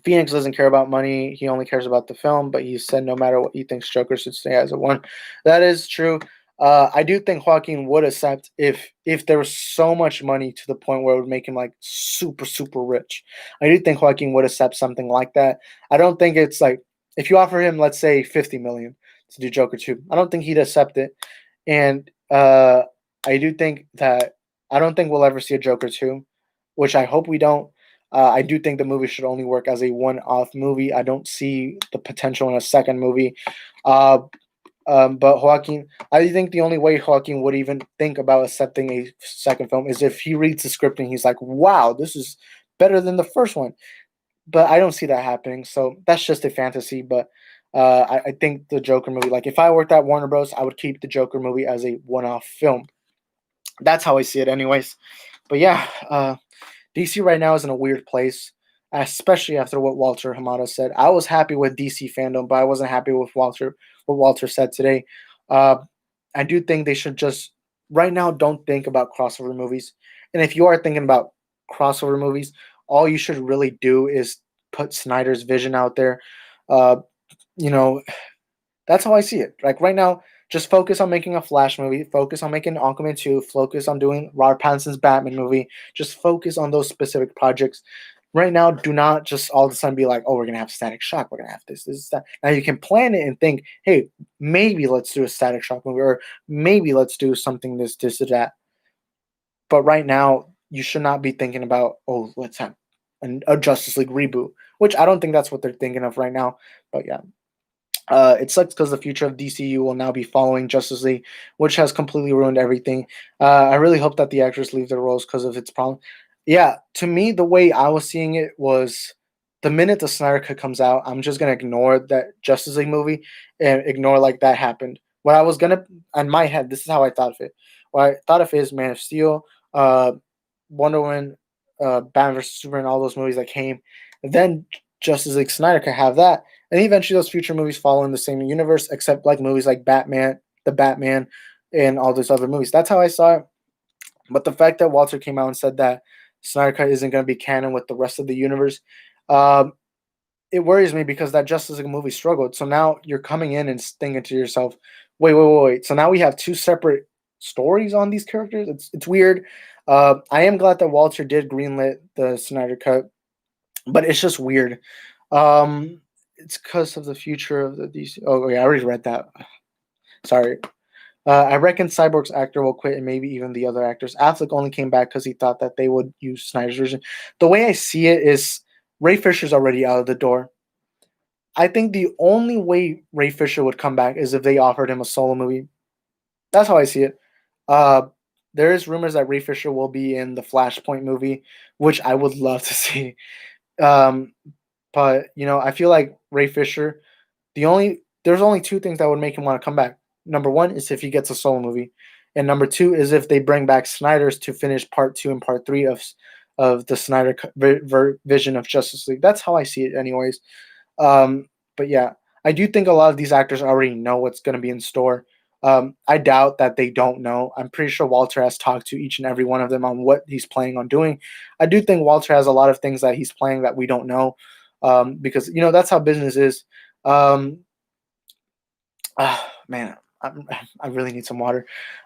Phoenix doesn't care about money. He only cares about the film, but he said no matter what, he thinks Joker should stay as a one. That is true. I do think Joaquin would accept if there was so much money to the point where it would make him like super super rich. I do think Joaquin would accept something like that. I don't think it's like if you offer him, let's say, 50 million to do Joker 2, I don't think he'd accept it. And I do think that I don't think we'll ever see a Joker 2, which I hope we don't. I do think the movie should only work as a one-off movie. I don't see the potential in a second movie. Uh, but Joaquin, I think the only way Joaquin would even think about accepting a second film is if he reads the script and he's like, "Wow, this is better than the first one." But I don't see that happening. So that's just a fantasy. But I think the Joker movie, like if I worked at Warner Bros., I would keep the Joker movie as a one-off film. That's how I see it, anyways. But yeah, DC right now is in a weird place, especially after what Walter Hamada said. I was happy with DC fandom, but I wasn't happy with what Walter said today. Uh, I do think they should just right now don't think about crossover movies. And if you are thinking about crossover movies, all you should really do is put Snyder's vision out there. Uh, you know, that's how I see it. Like right now, just focus on making a Flash movie, focus on making Aquaman 2, focus on doing Robert Pattinson's Batman movie. Just focus on those specific projects. Right now, do not just all of a sudden be like, oh, we're gonna have Static Shock, we're gonna have this, that. Now you can plan it and think, hey, maybe let's do a Static Shock movie, or maybe let's do something this, or that. But right now, you should not be thinking about, oh, let's have a Justice League reboot, which I don't think that's what they're thinking of right now. But yeah, it sucks because the future of DCU will now be following Justice League, which has completely ruined everything. I really hope that the actors leave their roles because of its problem. Yeah, to me, the way I was seeing it was the minute the Snyder Cut comes out, I'm just gonna ignore that Justice League movie and ignore like that happened. What I was gonna in my head, this is how I thought of it. What I thought of it is Man of Steel, Wonder Woman, Batman vs Superman, all those movies that came. And then Justice League Snyder could have that, and eventually those future movies follow in the same universe, except like movies like Batman, the Batman, and all those other movies. That's how I saw it. But the fact that Walter came out and said that Snyder Cut isn't going to be canon with the rest of the universe, um, it worries me because that Justice League movie struggled. So now you're coming in and thinking to yourself, wait. So now we have two separate stories on these characters. It's weird. I am glad that Walter did greenlit the Snyder Cut, but it's just weird. It's because of the future of the DC. Oh yeah, I already read that. Sorry. I reckon Cyborg's actor will quit, and maybe even the other actors. Affleck only came back because he thought that they would use Snyder's version. The way I see it is Ray Fisher's already out of the door. I think the only way Ray Fisher would come back is if they offered him a solo movie. That's how I see it. Uh, there is rumors that Ray Fisher will be in the Flashpoint movie, which I would love to see. Um, but I feel like Ray Fisher, there's only two things that would make him want to come back. Number one is if he gets a solo movie, and number two is if they bring back Snyder's to finish part 2 and part 3 of the Snyder vision of Justice League. That's how I see it, anyways. But yeah, I do think a lot of these actors already know what's going to be in store. I doubt that they don't know. I'm pretty sure Walter has talked to each and every one of them on what he's planning on doing. I do think Walter has a lot of things that he's planning that we don't know, because that's how business is. Um, Man, I really need some water,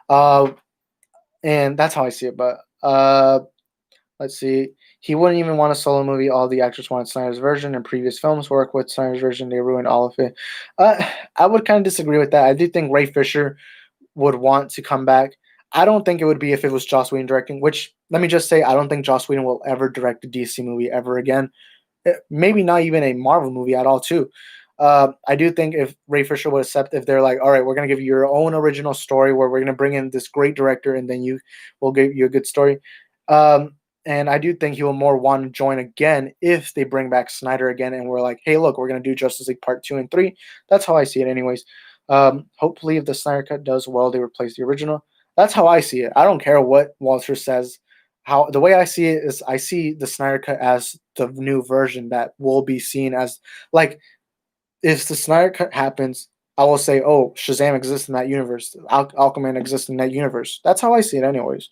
uh, and that's how I see it. But let's see. He wouldn't even want a solo movie. All the actors wanted Snyder's version, and previous films work with Snyder's version. They ruined all of it. I would kind of disagree with that. I do think Ray Fisher would want to come back. I don't think it would be if it was Joss Whedon directing, which let me just say, I don't think Joss Whedon will ever direct a DC movie ever again. Maybe not even a Marvel movie at all, too. I do think if Ray Fisher would accept, if they're like, all right, we're going to give you your own original story where we're going to bring in this great director and then we'll give you a good story. And I do think he will more want to join again if they bring back Snyder again and we're like, hey, look, we're going to do Justice League Part 2 and 3. That's how I see it, anyways. Hopefully, if the Snyder Cut does well, they replace the original. That's how I see it. I don't care what Walter says, how the way I see it is I see the Snyder Cut as the new version that will be seen as like if the Snyder Cut happens, I will say, oh, Shazam exists in that universe. Aquaman exists in that universe. That's how I see it, anyways.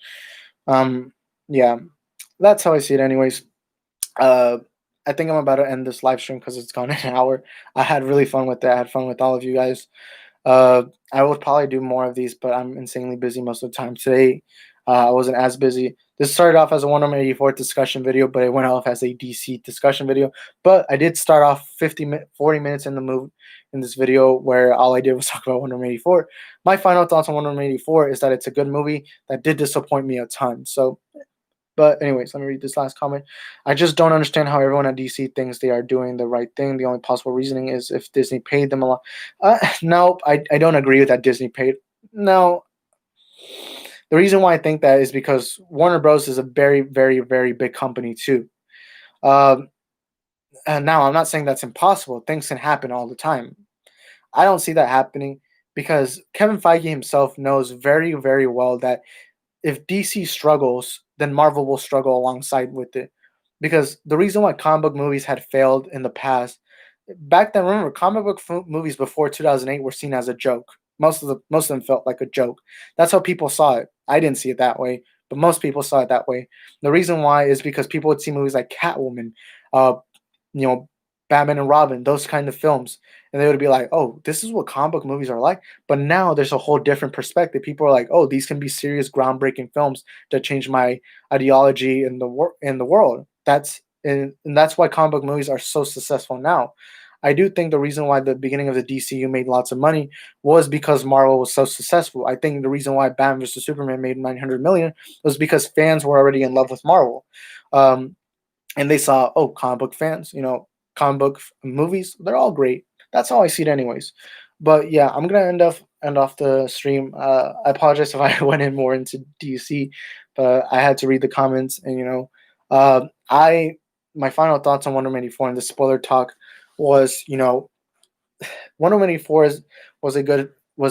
Um, yeah, that's how I see it, anyways. Uh, I think I'm about to end this live stream because it's gone an hour. I had really fun with that. I had fun with all of you guys. I would probably do more of these, but I'm insanely busy most of the time. Today, I wasn't as busy. This started off as a Wonder Woman 84 discussion video, but it went off as a DC discussion video. But I did start off 40 minutes in the move in this video where all I did was talk about Wonder Woman 84. My final thoughts on Wonder Woman 84 is that it's a good movie that did disappoint me a ton. So but anyways, let me read this last comment. I just don't understand how everyone at DC thinks they are doing the right thing. The only possible reasoning is if Disney paid them a lot. No, I don't agree with that Disney paid. No. The reason why I think that is because Warner Bros. Is a very, very, very big company too. Um, and now I'm not saying that's impossible. Things can happen all the time. I don't see that happening because Kevin Feige himself knows very, very well that if DC struggles, then Marvel will struggle alongside with it. Because the reason why comic book movies had failed in the past, back then, remember, comic book movies before 2008 were seen as a joke. Most of them felt like a joke. That's how people saw it. I didn't see it that way, but most people saw it that way. The reason why is because people would see movies like Catwoman, uh, you know, Batman and Robin, those kind of films, and they would be like, "Oh, this is what comic book movies are like." But now there's a whole different perspective. People are like, "Oh, these can be serious, groundbreaking films that change my ideology in the world." And that's why comic book movies are so successful now. I do think the reason why the beginning of the DCU made lots of money was because Marvel was so successful. I think the reason why Batman vs Superman made 900 million was because fans were already in love with Marvel. Um, and they saw, oh, comic book fans, comic book movies, they're all great. That's how I see it, anyways. But yeah, I'm gonna end off the stream. I apologize if I went in more into DC, but I had to read the comments, and I my final thoughts on Wonder Woman 84 and the spoiler talk was, Wonder Woman 84 was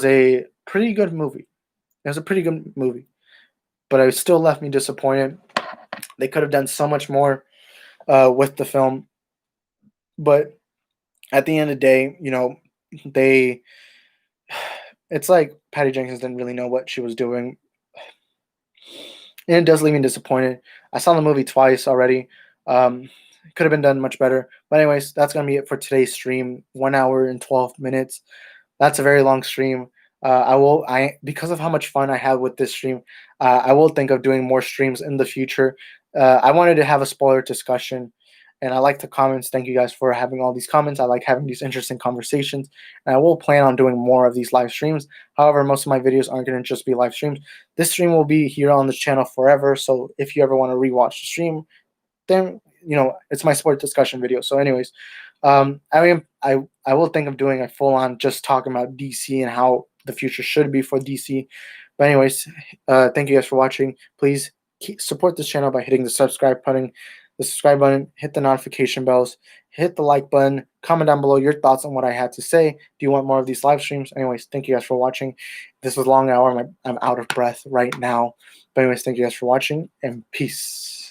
a pretty good movie. It was a pretty good movie, but it still left me disappointed. They could have done so much more with the film. But at the end of the day, they it's like Patty Jenkins didn't really know what she was doing. And it does leave me disappointed. I saw the movie twice already. Could have been done much better. But anyways, that's gonna be it for today's stream. 1 hour and 12 minutes. That's a very long stream. I because of how much fun I had with this stream, I will think of doing more streams in the future. I wanted to have a spoiler discussion, and I like the comments. Thank you guys for having all these comments. I like having these interesting conversations, and I will plan on doing more of these live streams. However, most of my videos aren't going to just be live streams. This stream will be here on this channel forever. So if you ever want to rewatch the stream, then it's my sport discussion video. So anyways, I will think of doing a full on just talking about DC and how the future should be for DC. But anyways, thank you guys for watching. Please support this channel by hitting the subscribe button, hit the notification bells, hit the like button, comment down below your thoughts on what I had to say. Do you want more of these live streams? Anyways, thank you guys for watching. This was a long hour. I'm out of breath right now. But anyways, thank you guys for watching, and peace.